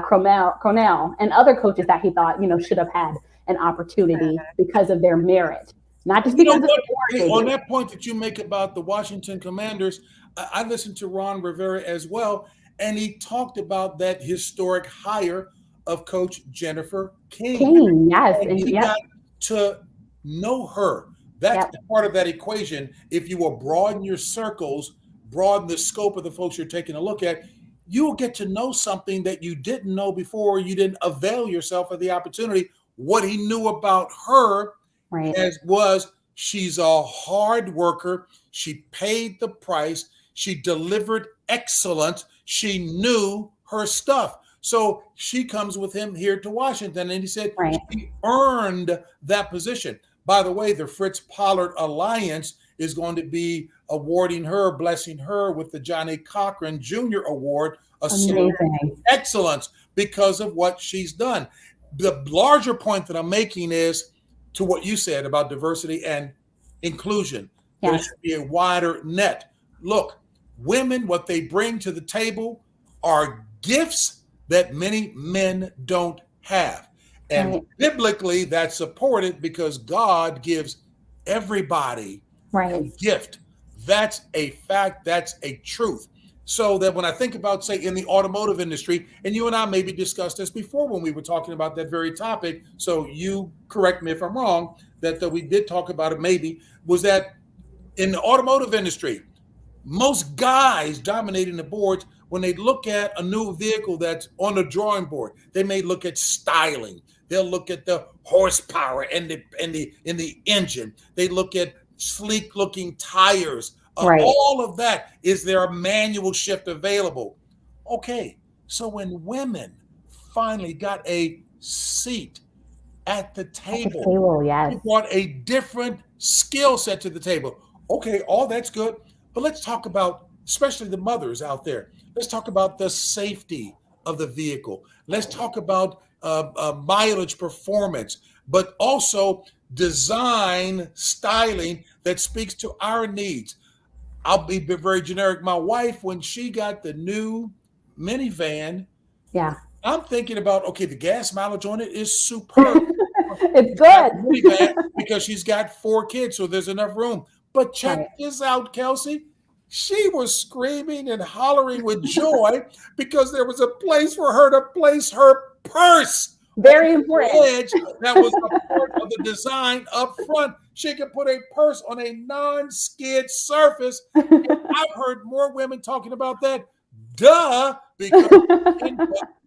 Cornell and other coaches that he thought, should have had an opportunity because of their merit, not just because of their on that point that you make about the Washington Commanders, I listened to Ron Rivera as well, and he talked about that historic hire of Coach Jennifer King. Yes. And he got to know her. That's part of that equation. If you will broaden your circles, broaden the scope of the folks you're taking a look at, you'll get to know something that you didn't know before. You didn't avail yourself of the opportunity. What he knew about her was she's a hard worker. She paid the price. She delivered excellence. She knew her stuff. So she comes with him here to Washington, and he said she earned that position. By the way, the Fritz Pollard Alliance is going to be awarding her, blessing her with the Johnny Cochran Jr. Award, a excellence because of what she's done. The larger point that I'm making is to what you said about diversity and inclusion. There should be a wider net. Look, women, what they bring to the table are gifts that many men don't have. And biblically, that's supported because God gives everybody a gift. That's a fact. That's a truth. So that when I think about, say, in the automotive industry, and you and I maybe discussed this before when we were talking about that very topic, so you correct me if I'm wrong, that we did talk about it maybe, was that in the automotive industry, most guys dominating the boards, when they look at a new vehicle that's on the drawing board, they may look at styling. They'll look at the horsepower and the engine. They look at sleek looking tires. All of that. Is there a manual shift available? Okay, so when women finally got a seat at the table, they brought a different skill set to the table. Okay, all that's good, but let's talk about, especially the mothers out there, let's talk about the safety of the vehicle. Let's talk about mileage performance, but also design, styling that speaks to our needs. I'll be very generic. My wife, when she got the new minivan, I'm thinking about, okay, the gas mileage on it is superb. It's good. Because she's got 4 kids, so there's enough room. But check this out, Kelsey. She was screaming and hollering with joy because there was a place for her to place her purse. Very important. Edge that was a part of the design up front. She could put a purse on a non-skid surface. I've heard more women talking about that. Duh, because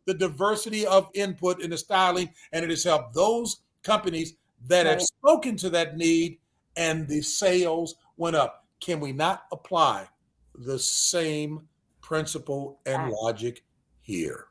the diversity of input in the styling, and it has helped those companies that have spoken to that need, and the sales went up. Can we not apply the same principle and logic here?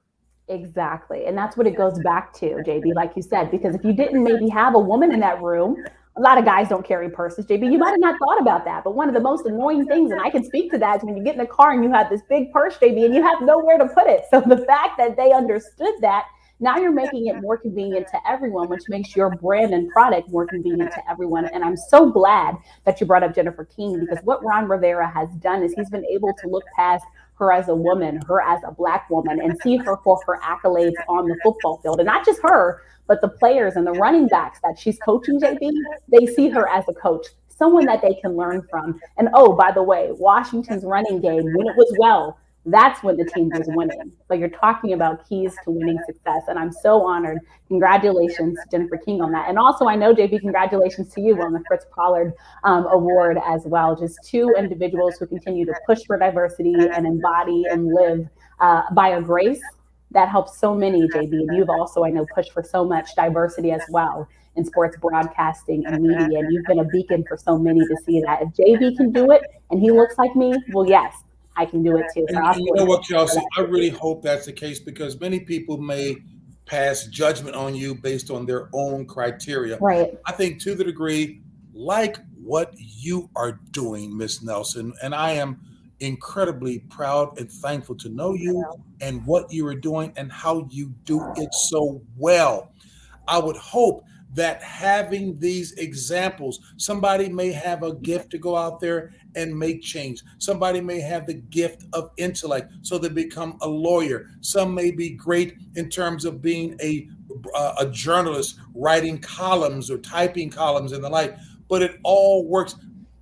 Exactly. And that's what it goes back to, JB, like you said, because if you didn't maybe have a woman in that room, a lot of guys don't carry purses, JB. You might have not thought about that. But one of the most annoying things, and I can speak to that, is when you get in the car and you have this big purse, JB, and you have nowhere to put it. So the fact that they understood that, now you're making it more convenient to everyone, which makes your brand and product more convenient to everyone. And I'm so glad that you brought up Jennifer King, because what Ron Rivera has done is he's been able to look past her as a woman, her as a Black woman, and see her for her accolades on the football field. And not just her, but the players and the running backs that she's coaching, JB, they see her as a coach, someone that they can learn from. And oh, by the way, Washington's running game, when it was well, that's when the team was winning. So you're talking about keys to winning success. And I'm so honored. Congratulations to Jennifer King on that. And also, I know, JB, congratulations to you on the Fritz Pollard Award as well. Just 2 individuals who continue to push for diversity and embody and live by a grace that helps so many, JB. And you've also, I know, pushed for so much diversity as well in sports broadcasting and media. And you've been a beacon for so many to see that. If JB can do it and he looks like me, well, yes, I can do it too. So and you know what, Kelsey? I really hope that's the case, because many people may pass judgment on you based on their own criteria. Right. I think to the degree like what you are doing, Miss Nelson, and I am incredibly proud and thankful to know you and what you are doing and how you do it so well. I would hope that having these examples, somebody may have a gift to go out there and make change. Somebody may have the gift of intellect, so they become a lawyer. Some may be great in terms of being a journalist, writing columns or typing columns and the like, but it all works.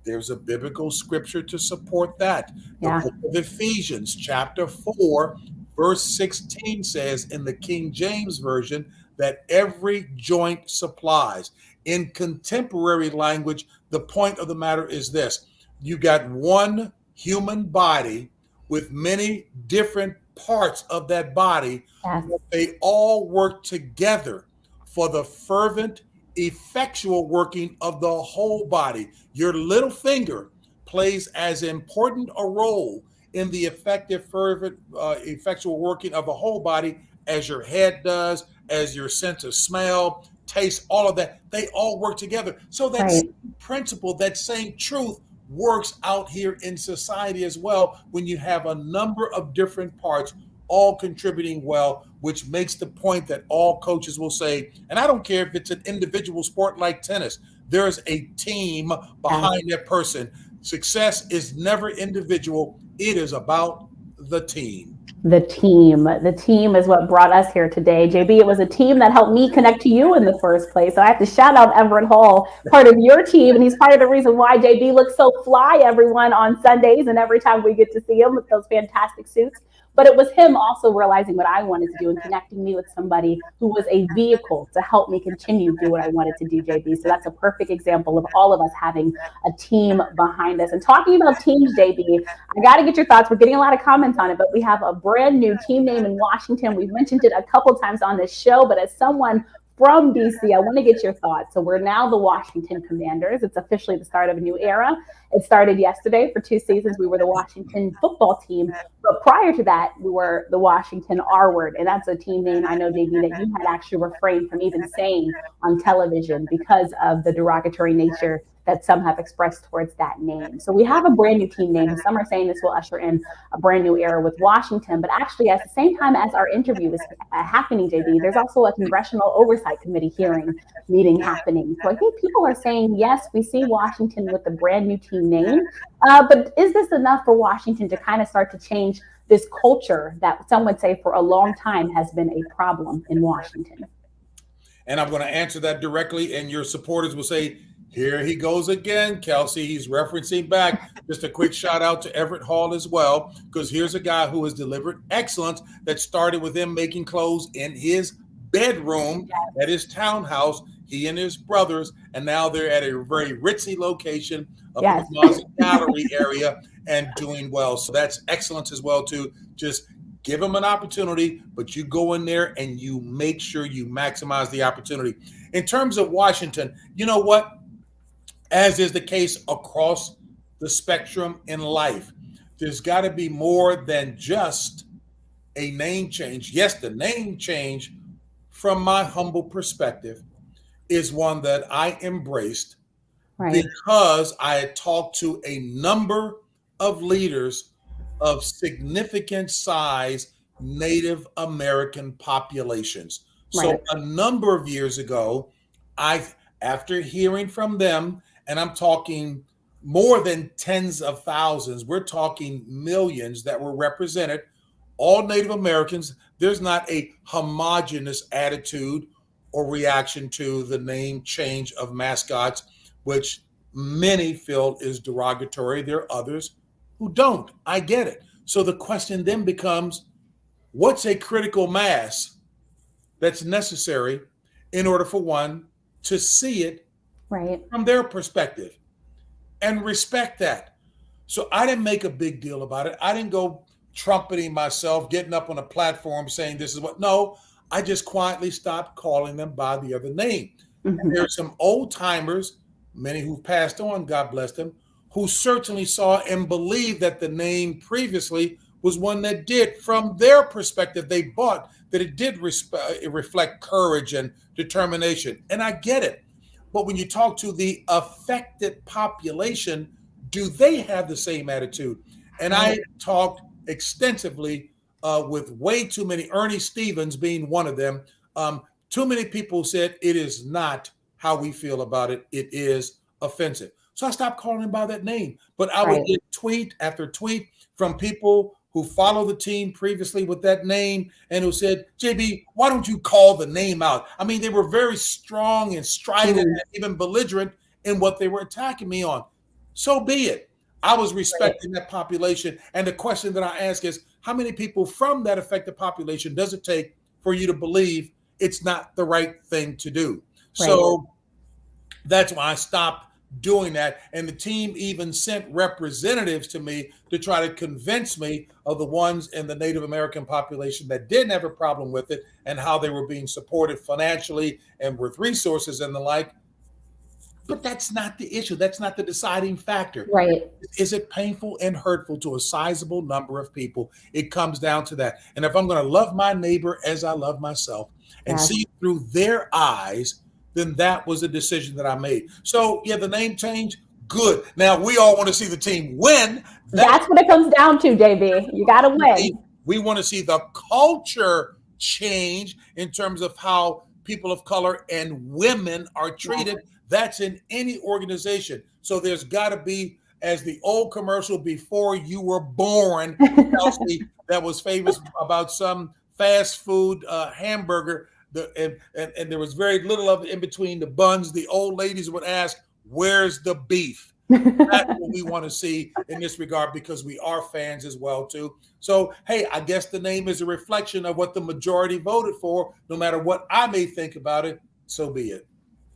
There's a biblical scripture to support that. The book of Ephesians, chapter 4, verse 16 says in the King James Version that every joint supplies. In contemporary language, the point of the matter is this: you got one human body with many different parts of that body. But they all work together for the fervent, effectual working of the whole body. Your little finger plays as important a role in the effective, fervent, effectual working of the whole body as your head does, as your sense of smell, taste, all of that. They all work together. So that Right. same principle, that same truth works out here in society as well when you have a number of different parts all contributing well, which makes the point that all coaches will say, and I don't care if it's an individual sport like tennis, there's a team behind that person. Success is never individual. It is about the team. The team. The team is what brought us here today. JB, it was a team that helped me connect to you in the first place. So I have to shout out Everett Hall, part of your team. And he's part of the reason why JB looks so fly, everyone, on Sundays and every time we get to see him with those fantastic suits. But it was him also realizing what I wanted to do and connecting me with somebody who was a vehicle to help me continue to do what I wanted to do, JB. So that's a perfect example of all of us having a team behind us. And talking about teams, JB, I got to get your thoughts. We're getting a lot of comments on it, but we have a brand new team name in Washington. We've mentioned it a couple times on this show, but as someone from DC, I want to get your thoughts. So we're now the Washington Commanders. It's officially the start of a new era. It started yesterday. For 2 seasons, we were the Washington football team. But prior to that, we were the Washington R-word. And that's a team name, I know, JB, that you had actually refrained from even saying on television because of the derogatory nature that some have expressed towards that name. So we have a brand new team name. Some are saying this will usher in a brand new era with Washington. But actually, at the same time as our interview is happening, JB, there's also a Congressional Oversight Committee meeting happening. So I think people are saying, yes, we see Washington with the brand new team name. But is this enough for Washington to kind of start to change this culture that some would say for a long time has been a problem in Washington? And I'm going to answer that directly. And your supporters will say, here he goes again, Kelsey. He's referencing back. Just a quick shout out to Everett Hall as well, because here's a guy who has delivered excellence that started with him making clothes in his bedroom at his townhouse, he and his brothers, and now they're at a very ritzy location up in the Closet Gallery area and doing well. So that's excellence as well, too. Just give them an opportunity, but you go in there and you make sure you maximize the opportunity. In terms of Washington, you know what? As is the case across the spectrum in life, there's got to be more than just a name change. Yes, the name change, from my humble perspective, is one that I embraced because I had talked to a number of leaders of significant size Native American populations. So a number of years ago, after hearing from them, and I'm talking more than tens of thousands, we're talking millions that were represented, all Native Americans. There's not a homogenous attitude or reaction to the name change of mascots, which many feel is derogatory. There are others who don't. I get it. So the question then becomes, what's a critical mass that's necessary in order for one to see it from their perspective and respect that? So I didn't make a big deal about it. I didn't go trumpeting myself, getting up on a platform saying this is what. No, I just quietly stopped calling them by the other name. There are some old timers, many who've passed on, God bless them, who certainly saw and believed that the name previously was one that did, from their perspective, they bought that it did reflect courage and determination. And I get it. But when you talk to the affected population, do they have the same attitude? And I talked extensively with way too many, Ernie Stevens being one of them. Too many people said it is not how we feel about it. It is offensive. So I stopped calling him by that name. But I would get tweet after tweet from people who followed the team previously with that name and who said, JB, why don't you call the name out? I mean, they were very strong and strident and even belligerent in what they were attacking me on. So be it. I was respecting that population. And the question that I ask is, how many people from that affected population does it take for you to believe it's not the right thing to do? So that's why I stopped doing that. And the team even sent representatives to me to try to convince me of the ones in the Native American population that didn't have a problem with it and how they were being supported financially and with resources and the like. But that's not the issue. That's not the deciding factor. Right. Is it painful and hurtful to a sizable number of people? It comes down to that. And if I'm going to love my neighbor as I love myself and Yes. see through their eyes, then that was a decision that I made. So, yeah, the name change, good. Now, we all want to see the team win. That's what it comes down to, JB. You got to win. We want to see the culture change in terms of how people of color and women are treated. That's in any organization. So there's got to be, as the old commercial before you were born, Kelsey, that was famous about some fast food hamburger, and there was very little of it in between the buns. The old ladies would ask, "Where's the beef?" That's what we want to see in this regard, because we are fans as well too. So, hey, I guess the name is a reflection of what the majority voted for. No matter what I may think about it, so be it.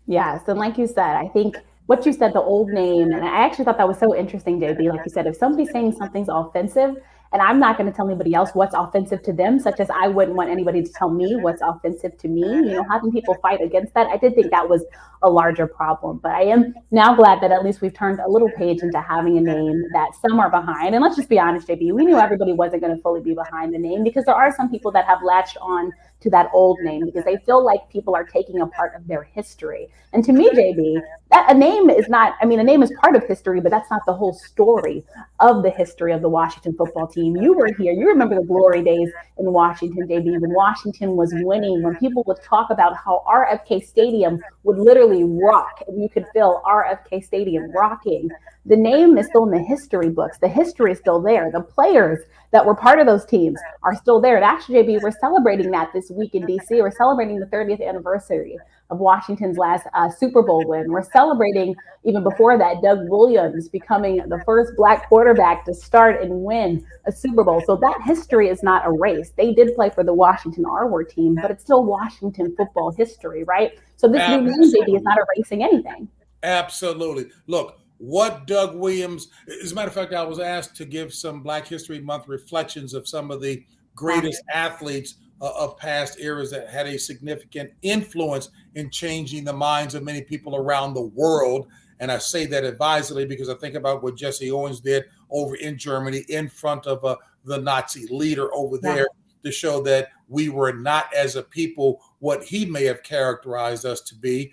Yes. And like you said, I think what you said, the old name, and I actually thought that was so interesting, JB. Like you said, if somebody's saying something's offensive, and I'm not going to tell anybody else what's offensive to them, such as I wouldn't want anybody to tell me what's offensive to me, having people fight against that, I did think that was a larger problem. But I am now glad that at least we've turned a little page into having a name that some are behind. And let's just be honest, JB, we knew everybody wasn't going to fully be behind the name, because there are some people that have latched on to that old name because they feel like people are taking a part of their history. And to me, JB, that a name is not, a name is part of history, but that's not the whole story of the history of the Washington football team. You were here. You remember the glory days in Washington, JB, when Washington was winning, when people would talk about how RFK Stadium would literally rock, and you could feel RFK Stadium rocking. The name is still in the history books. The history is still there. The players that were part of those teams are still there. And actually, JB, we're celebrating that this week in DC. We're celebrating the 30th anniversary of Washington's last Super Bowl win. We're celebrating, even before that, Doug Williams becoming the first Black quarterback to start and win a Super Bowl. So that history is not erased. They did play for the Washington R-Word team, but it's still Washington football history, right? So this new name, JB, is not erasing anything. Absolutely. Look, what Doug Williams, as a matter of fact, I was asked to give some Black History Month reflections of some of the greatest athletes of past eras that had a significant influence in changing the minds of many people around the world. And I say that advisedly because I think about what Jesse Owens did over in Germany in front of the Nazi leader over there to show that we were not, as a people, what he may have characterized us to be.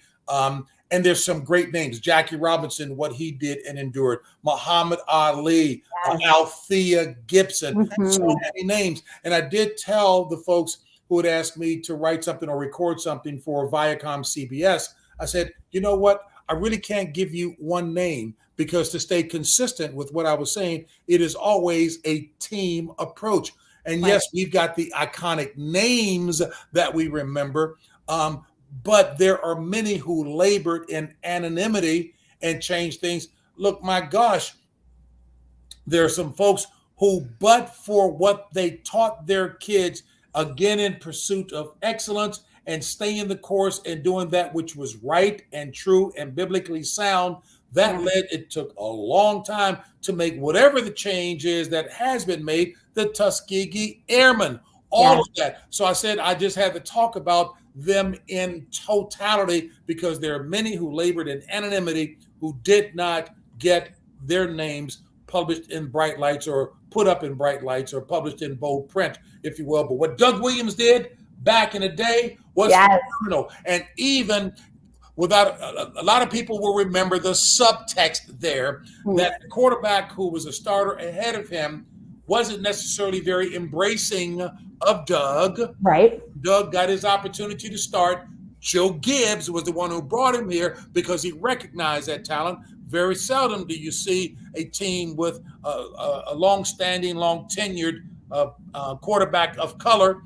And there's some great names. Jackie Robinson, what he did and endured. Muhammad Ali, Althea Gibson, so many names. And I did tell the folks who had asked me to write something or record something for Viacom CBS, I said, you know what? I really can't give you one name, because to stay consistent with what I was saying, it is always a team approach. And yes, we've got the iconic names that we remember, but there are many who labored in anonymity and changed things. Look, my gosh, there are some folks who, but for what they taught their kids, again, in pursuit of excellence and staying the course and doing that which was right and true and biblically sound, that led, it took a long time to make whatever the change is that has been made, the Tuskegee Airmen, all of that. So I said I just had to talk about them in totality, because there are many who labored in anonymity who did not get their names published in bright lights or put up in bright lights or published in bold print, if you will. But what Doug Williams did back in the day was phenomenal. And even without a lot of people will remember the subtext there, that the quarterback who was a starter ahead of him wasn't necessarily very embracing of Doug. Right. Doug got his opportunity to start. Joe Gibbs was the one who brought him here because he recognized that talent. Very seldom do you see a team with a long-standing, long-tenured quarterback of color.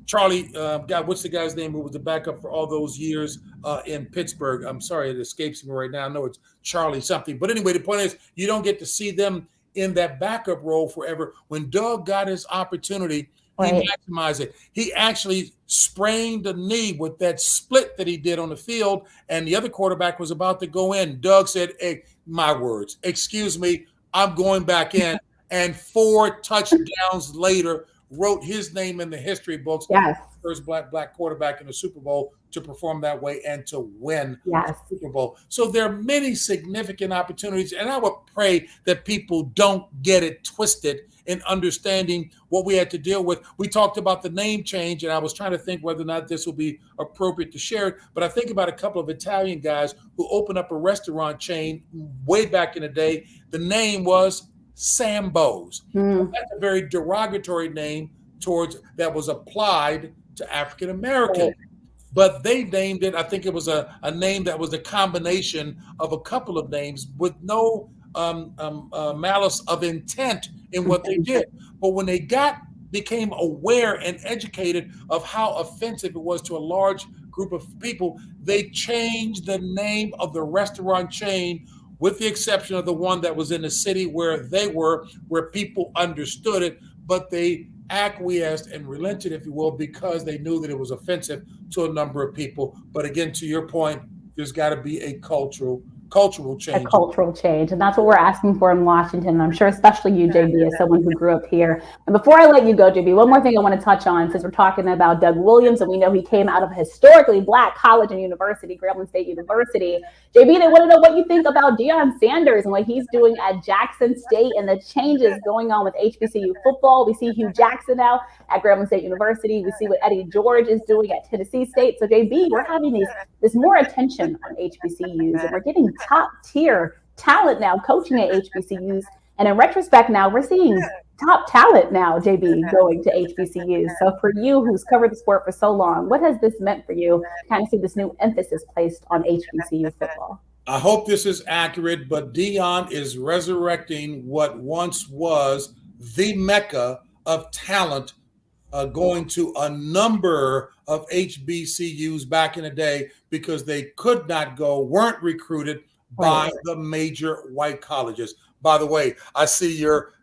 Charlie, what's the guy's name who was the backup for all those years in Pittsburgh? I'm sorry, it escapes me right now. I know it's Charlie something. But anyway, the point is, you don't get to see them in that backup role forever. When Doug got his opportunity, he maximized it. He actually sprained the knee with that split that he did on the field, and the other quarterback was about to go in. Doug said, hey, my words, excuse me, I'm going back in. And 4 touchdowns later, wrote his name in the history books. Yes. First black quarterback in the Super Bowl to perform that way and to win Yes. the Super Bowl. So there are many significant opportunities, and I would pray that people don't get it twisted in understanding what we had to deal with. We talked about the name change, and I was trying to think whether or not this will be appropriate to share it, but I think about a couple of Italian guys who opened up a restaurant chain way back in the day. The name was Sambo's. That's a very derogatory name that was applied to African Americans. Right. But they named it, I think it was a name that was a combination of a couple of names with no malice of intent in what they did. But when they became aware and educated of how offensive it was to a large group of people, they changed the name of the restaurant chain, with the exception of the one that was in the city where they were, where people understood it, but they acquiesced and relented, if you will, because they knew that it was offensive to a number of people. But again, to your point, there's got to be a cultural change. A cultural change. And that's what we're asking for in Washington. And I'm sure especially you, JB, as someone who grew up here. And before I let you go, JB, one more thing I want to touch on, since we're talking about Doug Williams, and we know he came out of a historically Black college and university, Grambling State University. JB, they want to know what you think about Deion Sanders and what he's doing at Jackson State and the changes going on with HBCU football. We see Hugh Jackson now at Grambling State University. We see what Eddie George is doing at Tennessee State. So JB, we're having this more attention on HBCUs, and we're getting top tier talent now coaching at HBCUs. And in retrospect now, we're seeing top talent now, JB, going to HBCUs. So for you, who's covered the sport for so long, what has this meant for you to kind of see this new emphasis placed on HBCU football? I hope this is accurate, but Deion is resurrecting what once was the mecca of talent, going to a number of HBCUs back in the day because they could not go, weren't recruited by the major white colleges. By the way, I see your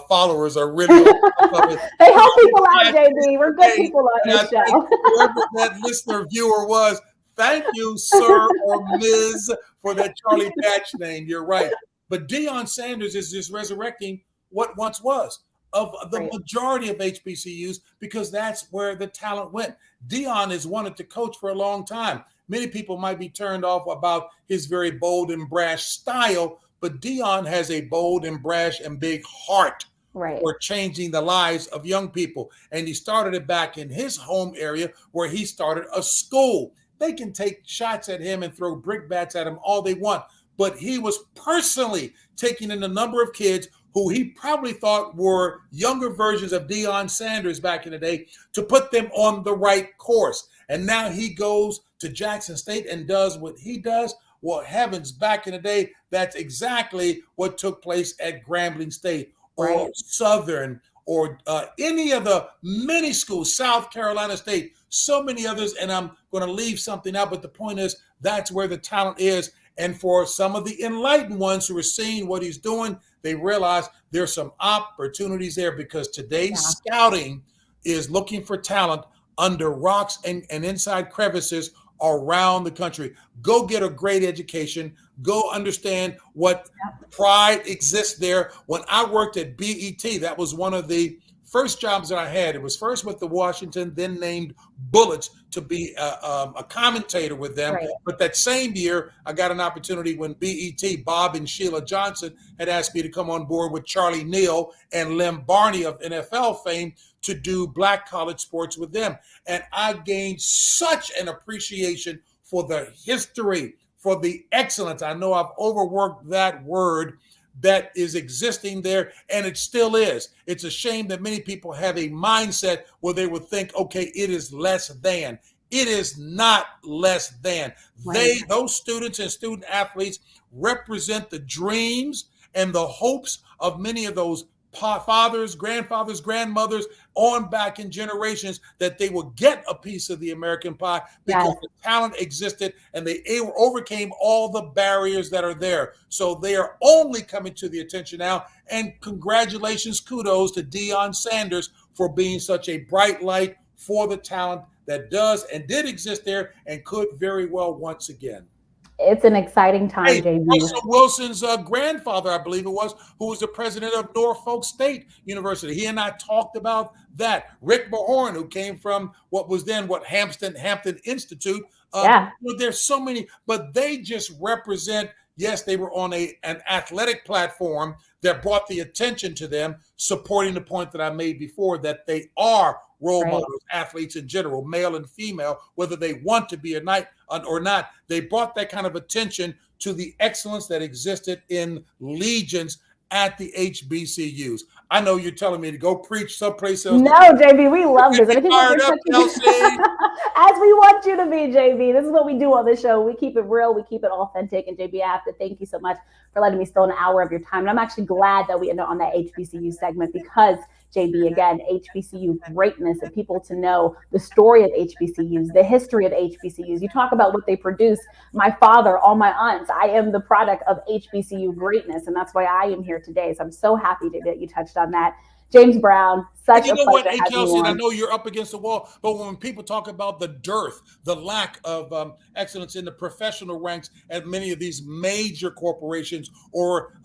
followers are really Hey, help people out, JB. We're good people on this show. Whoever that listener viewer was, thank you, sir or Ms., for that Charlie Batch name. You're right. But Deion Sanders is just resurrecting what once was of the majority of HBCUs, because that's where the talent went. Deion has wanted to coach for a long time. Many people might be turned off about his very bold and brash style, but Deion has a bold and brash and big heart for changing the lives of young people. And he started it back in his home area where he started a school. They can take shots at him and throw brickbats at him all they want, but he was personally taking in a number of kids who he probably thought were younger versions of Deion Sanders back in the day, to put them on the right course. And now he goes to Jackson State and does what he does. Well, heavens, back in the day, that's exactly what took place at Grambling State or Southern or any of the many schools, South Carolina State, so many others. And I'm going to leave something out, but the point is that's where the talent is. And for some of the enlightened ones who are seeing what he's doing, they realize there's some opportunities there, because today's scouting is looking for talent under rocks and inside crevices around the country. Go get a great education. Go understand what pride exists there. When I worked at BET, that was one of the first jobs that I had. It was first with the Washington, then named Bullets, to be a commentator with them. But that same year, I got an opportunity when BET, Bob and Sheila Johnson, had asked me to come on board with Charlie Neal and Lem Barney of NFL fame to do Black college sports with them. And I gained such an appreciation for the history, for the excellence. I know I've overworked that word, that is existing there, and it still is. It's a shame that many people have a mindset where they would think, okay, it is less than. It is not less than. Those students and student athletes represent the dreams and the hopes of many of those fathers, grandfathers, grandmothers on back in generations, that they will get a piece of the American pie because the talent existed and they overcame all the barriers that are there. So they are only coming to the attention now. And congratulations, kudos to Deion Sanders for being such a bright light for the talent that does and did exist there and could very well once again. It's an exciting time, Hey, JB. Russell Wilson's grandfather, I believe it was, who was the president of Norfolk State University. He and I talked about that. Rick Mahorn, who came from what was then Hampton Institute. Yeah. There's so many, but they just represent. Yes, they were on an athletic platform that brought the attention to them, supporting the point that I made before that they are role models, athletes in general, male and female, whether they want to be or not. They brought that kind of attention to the excellence that existed in legions at the HBCUs. I know you're telling me to go preach someplace else. No, JB, we love this. Fired up, Kelsey. As we want you to be, JB. This is what we do on the show. We keep it real. We keep it authentic. And JB, I have to thank you so much for letting me steal an hour of your time. And I'm actually glad that we ended on that HBCU segment because, JB, again, HBCU greatness and people to know the story of HBCUs, the history of HBCUs. You talk about what they produce. My father, all my aunts, I am the product of HBCU greatness. And that's why I am here today. So I'm so happy that you touched on that. James Brown, such a pleasure. What, hey, Kelsey, and I know you're up against the wall, but when people talk about the dearth, the lack of excellence in the professional ranks at many of these major corporations or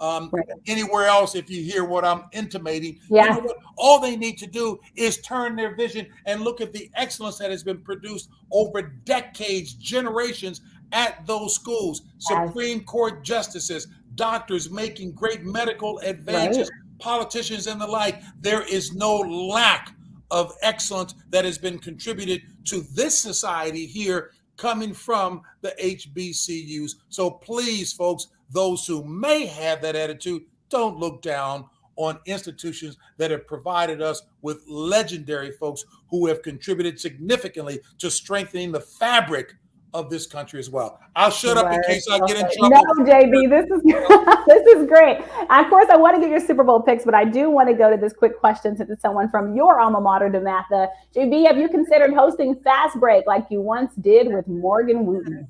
anywhere else, if you hear what I'm intimating, you know what? All they need to do is turn their vision and look at the excellence that has been produced over decades, generations at those schools. Supreme Court justices, doctors making great medical advances, politicians and the like. There is no lack of excellence that has been contributed to this society here coming from the HBCUs. So please, folks, those who may have that attitude, don't look down on institutions that have provided us with legendary folks who have contributed significantly to strengthening the fabric of this country as well. I'll shut up in case I get in trouble. No, JB, this is great. Of course, I want to get your Super Bowl picks, but I do want to go to this quick question since it's someone from your alma mater, DeMatha. JB, have you considered hosting Fast Break like you once did with Morgan Wooten?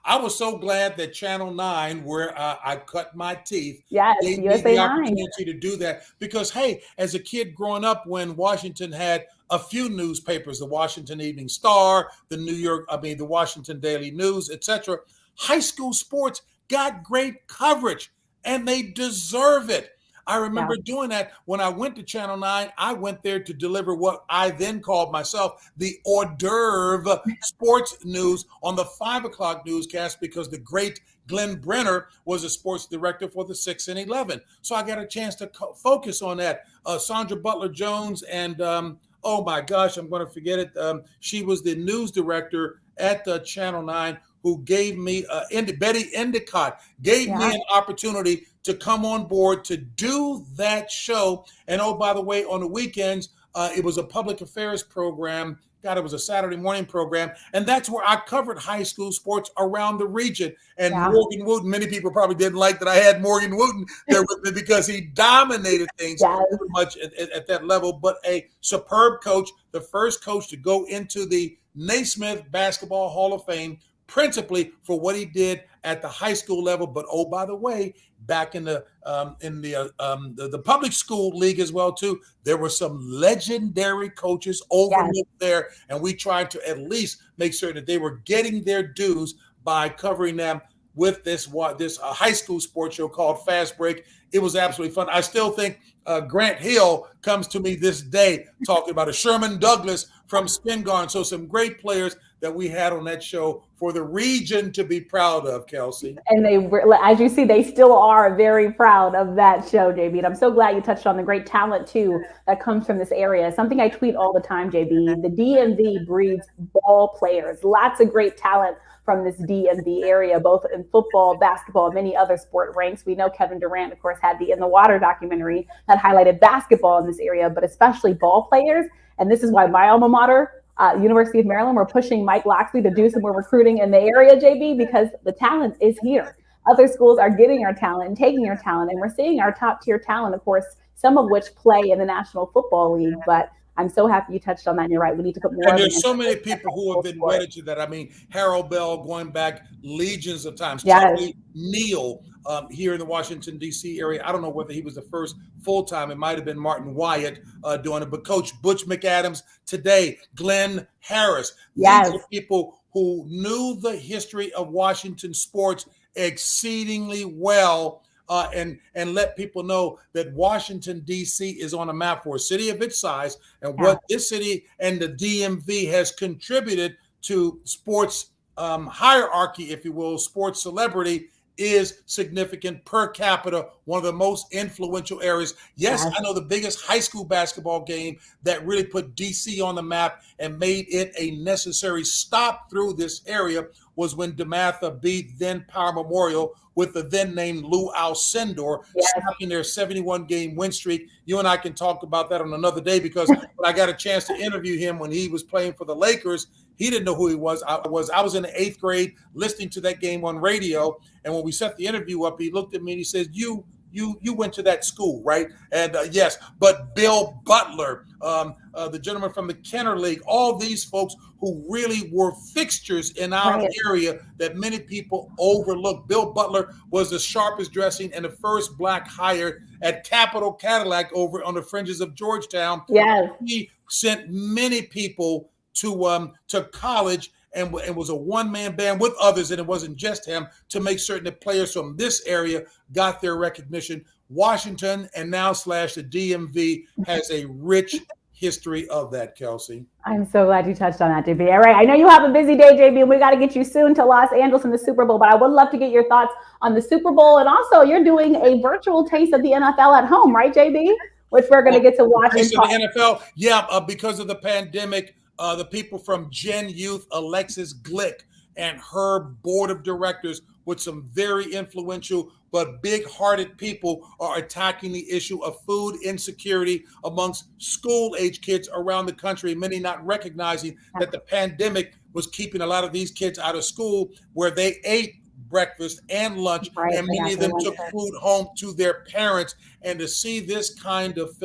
I was so glad that Channel 9, where I cut my teeth, gave me the opportunity to do that. Because, hey, as a kid growing up when Washington had a few newspapers, the Washington Evening Star, the Washington Daily News, etc., high school sports got great coverage, and they deserve it. I remember doing that when I went to Channel 9. I went there to deliver what I then called myself the hors d'oeuvre sports news on the 5 o'clock newscast because the great Glenn Brenner was a sports director for the 6 and 11. So I got a chance to focus on that. Sandra Butler-Jones and, oh my gosh, I'm going to forget it. She was the news director at Channel 9 who gave me, Betty Endicott, gave me an opportunity to come on board to do that show. And oh, by the way, on the weekends, it was a public affairs program. God, it was a Saturday morning program. And that's where I covered high school sports around the region. And Morgan Wooten, many people probably didn't like that I had Morgan Wooten there with me because he dominated things pretty much at that level. But a superb coach, the first coach to go into the Naismith Basketball Hall of Fame, principally for what he did at the high school level, but oh, by the way, back in the public school league as well too, there were some legendary coaches overlooked there, and we tried to at least make sure that they were getting their dues by covering them with this high school sports show called Fast Break. It was absolutely fun. I still think Grant Hill comes to me this day talking about a Sherman Douglas from Spin Garden. So some great players that we had on that show for the region to be proud of, Kelsey. And they, as you see, they still are very proud of that show, JB. And I'm so glad you touched on the great talent, too, that comes from this area. Something I tweet all the time, JB. The DMV breeds ball players. Lots of great talent from this DMV area, both in football, basketball, and many other sport ranks. We know Kevin Durant, of course, had the In the Water documentary that highlighted basketball in this area, but especially ball players. And this is why my alma mater, University of Maryland, we're pushing Mike Loxley to do some more recruiting in the area, JB, because the talent is here. Other schools are getting our talent and taking our talent, and we're seeing our top tier talent, of course, some of which play in the National Football League. But I'm so happy you touched on that. And you're right. We need to put more. And there's so many people who have been wedded to that. I mean, Harold Bell going back legions of times. Yes. Charlie Neal here in the Washington, D.C. area. I don't know whether he was the first full-time. It might have been Martin Wyatt doing it. But Coach Butch McAdams today, Glenn Harris. Yes. These are people who knew the history of Washington sports exceedingly well. And let people know that Washington, D.C. is on a map for a city of its size and what this city and the DMV has contributed to sports hierarchy, if you will, sports celebrity is significant per capita, one of the most influential areas. Yes, I know the biggest high school basketball game that really put D.C. on the map and made it a necessary stop through this area was when DeMatha beat then Power Memorial with the then named Lou Alcindor, stopping their 71-game win streak. You and I can talk about that on another day because when I got a chance to interview him when he was playing for the Lakers, he didn't know who he was. I was in the 8th grade listening to that game on radio, and when we set the interview up, he looked at me and he says, you went to that school, right? And yes, but Bill Butler, the gentleman from the Kenner League, all these folks who really were fixtures in our area that many people overlook. Bill Butler was the sharpest dressing and the first black hired at Capitol Cadillac over on the fringes of Georgetown. Yes. He sent many people to college and was a one-man band with others, and it wasn't just him, to make certain that players from this area got their recognition. Washington and now / the DMV has a rich history of that, Kelsey. I'm so glad you touched on that, JB. All right, I know you have a busy day, JB, and we got to get you soon to Los Angeles and the Super Bowl, but I would love to get your thoughts on the Super Bowl, and also you're doing a virtual taste of the NFL at home, right, JB? Which we're going to get to watch. Taste of the NFL, yeah, because of the pandemic, the people from Gen Youth, Alexis Glick, and her board of directors with some very influential but big-hearted people are attacking the issue of food insecurity amongst school-age kids around the country, many not recognizing that the pandemic was keeping a lot of these kids out of school where they ate breakfast and lunch, and many of them took food home to their parents. And to see this kind of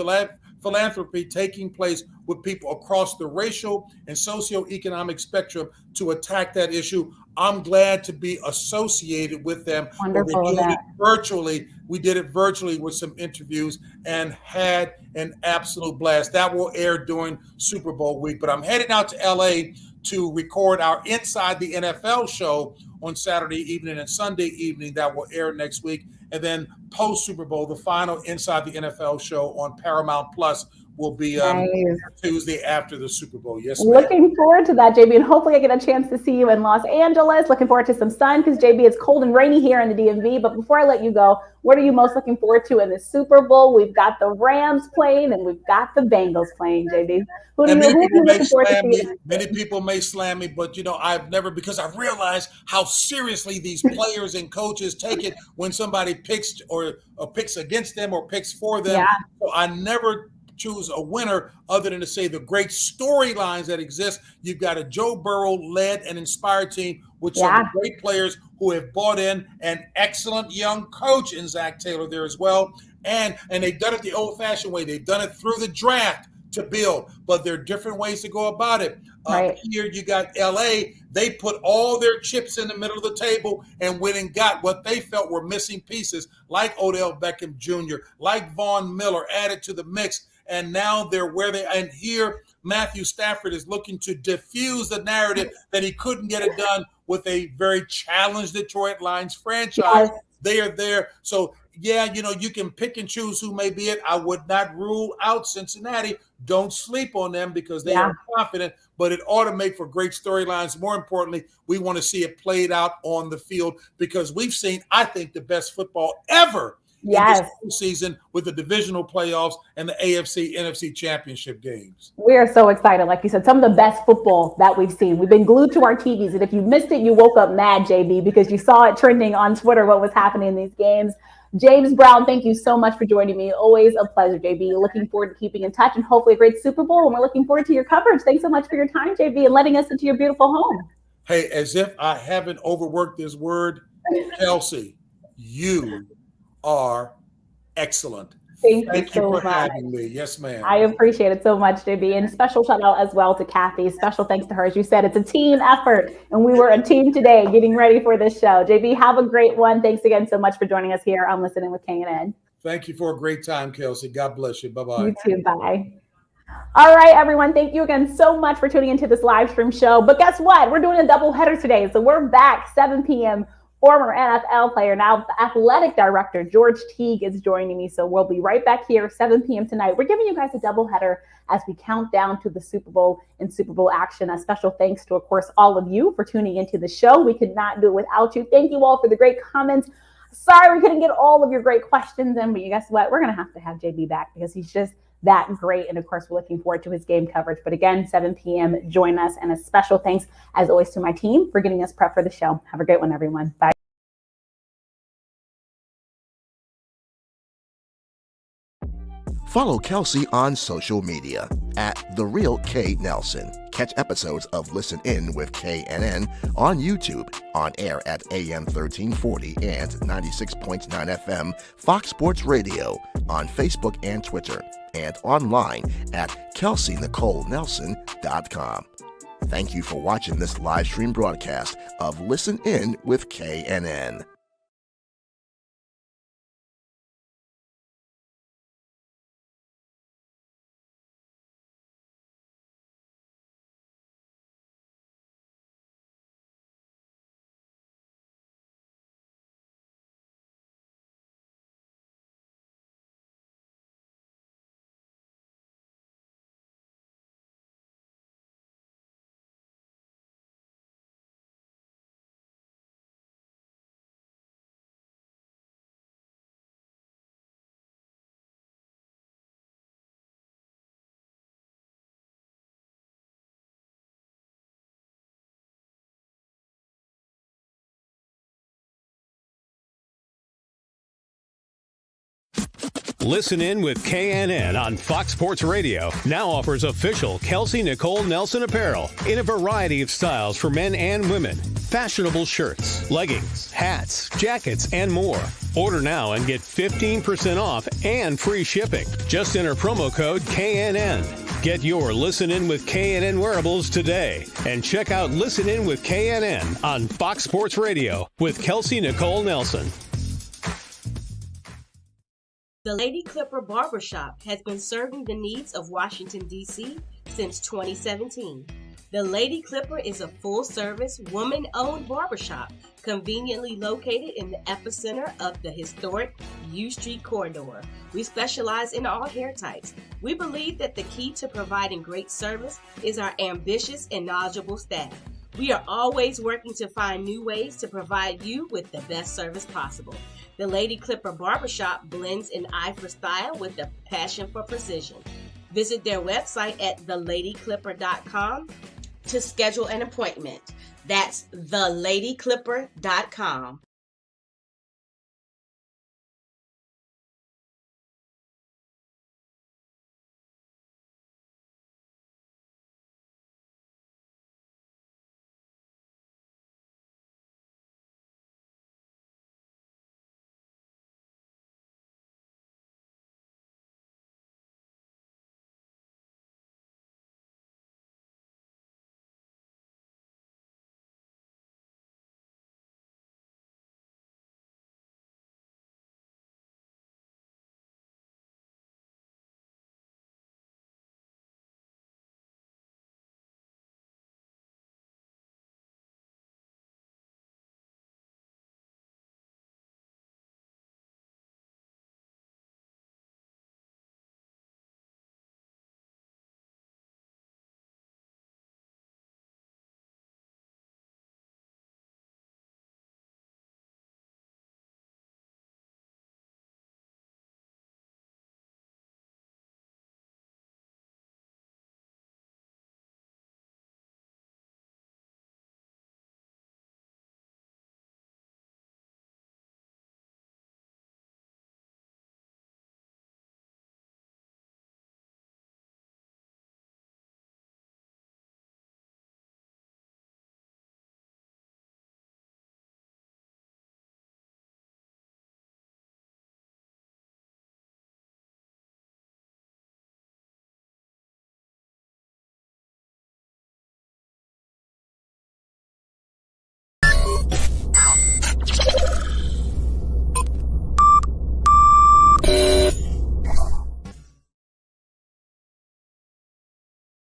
philanthropy taking place with people across the racial and socioeconomic spectrum to attack that issue, I'm glad to be associated with them. Wonderful. We're doing it virtually. We did it virtually with some interviews and had an absolute blast. That will air during Super Bowl week. But I'm heading out to LA to record our Inside the NFL show on Saturday evening and Sunday evening. That will air next week. And then post Super Bowl, the final Inside the NFL show on Paramount Plus will be Tuesday after the Super Bowl. Yes, ma'am. Looking forward to that, JB, and hopefully I get a chance to see you in Los Angeles. Looking forward to some sun because, JB, it's cold and rainy here in the DMV. But before I let you go, what are you most looking forward to in the Super Bowl? We've got the Rams playing and we've got the Bengals playing, JB. Who are you looking forward to seeing? Many people may slam me, but, I've never, because I realize how seriously these players and coaches take it when somebody picks or picks against them or picks for them. Yeah. So I never choose a winner other than to say the great storylines that exist. You've got a Joe Burrow-led and inspired team with some great players who have bought in an excellent young coach in Zach Taylor there as well. And they've done it the old-fashioned way. They've done it through the draft to build, but there are different ways to go about it. Here you got LA. They put all their chips in the middle of the table and went and got what they felt were missing pieces, like Odell Beckham Jr., like Von Miller added to the mix. And now they're where they, and here Matthew Stafford is looking to diffuse the narrative that he couldn't get it done with a very challenged Detroit Lions franchise. Yes. They are there. So, yeah, you can pick and choose who may be it. I would not rule out Cincinnati. Don't sleep on them because they are confident, but it ought to make for great storylines. More importantly, we want to see it played out on the field because we've seen, I think, the best football ever in this season with the divisional playoffs and the AFC, NFC championship games. We are so excited. Like you said, some of the best football that we've seen. We've been glued to our TVs. And if you missed it, you woke up mad, JB, because you saw it trending on Twitter, what was happening in these games. James Brown, thank you so much for joining me. Always a pleasure, JB. Looking forward to keeping in touch and hopefully a great Super Bowl. And we're looking forward to your coverage. Thanks so much for your time, JB, and letting us into your beautiful home. Hey, as if I haven't overworked this word, Kelsey, you are excellent. Thank you for having me. Yes, ma'am. I appreciate it so much, JB. And special shout out as well to Kathy. Special thanks to her. As you said, it's a team effort, and we were a team today getting ready for this show. JB, have a great one. Thanks again so much for joining us here on Listening with KNN. Thank you for a great time, Kelsey. God bless you. Bye-bye. You too. Bye. All right, everyone. Thank you again so much for tuning into this live stream show. But guess what? We're doing a double header today. So we're back 7 p.m. Former NFL player, now the athletic director, George Teague, is joining me. So we'll be right back here 7 p.m. tonight. We're giving you guys a double header as we count down to the Super Bowl and Super Bowl action. A special thanks to, of course, all of you for tuning into the show. We could not do it without you. Thank you all for the great comments. Sorry we couldn't get all of your great questions in, but you guess what? We're going to have JB back because he's just that great. And of course, we're looking forward to his game coverage. But again, 7 p.m., join us. And a special thanks, as always, to my team for getting us prepped for the show. Have a great one, everyone. Bye. Follow Kelsey on social media at The Real K Nelson. Catch episodes of Listen In with KNN on YouTube, on air at AM 1340 and 96.9 FM Fox Sports Radio, on Facebook and Twitter, and online at KelseyNicoleNelson.com. Thank you for watching this live stream broadcast of Listen In with KNN. Listen In with KNN on Fox Sports Radio now offers official Kelsey Nicole Nelson apparel in a variety of styles for men and women. Fashionable shirts, leggings, hats, jackets, and more. Order now and get 15% off and free shipping. Just enter promo code KNN. Get your Listen In with KNN wearables today. And check out Listen In with KNN on Fox Sports Radio with Kelsey Nicole Nelson. The Lady Clipper Barbershop has been serving the needs of Washington, D.C. since 2017. The Lady Clipper is a full-service, woman-owned barbershop conveniently located in the epicenter of the historic U Street corridor. We specialize in all hair types. We believe that the key to providing great service is our ambitious and knowledgeable staff. We are always working to find new ways to provide you with the best service possible. The Lady Clipper Barbershop blends an eye for style with a passion for precision. Visit their website at theladyclipper.com to schedule an appointment. That's theladyclipper.com.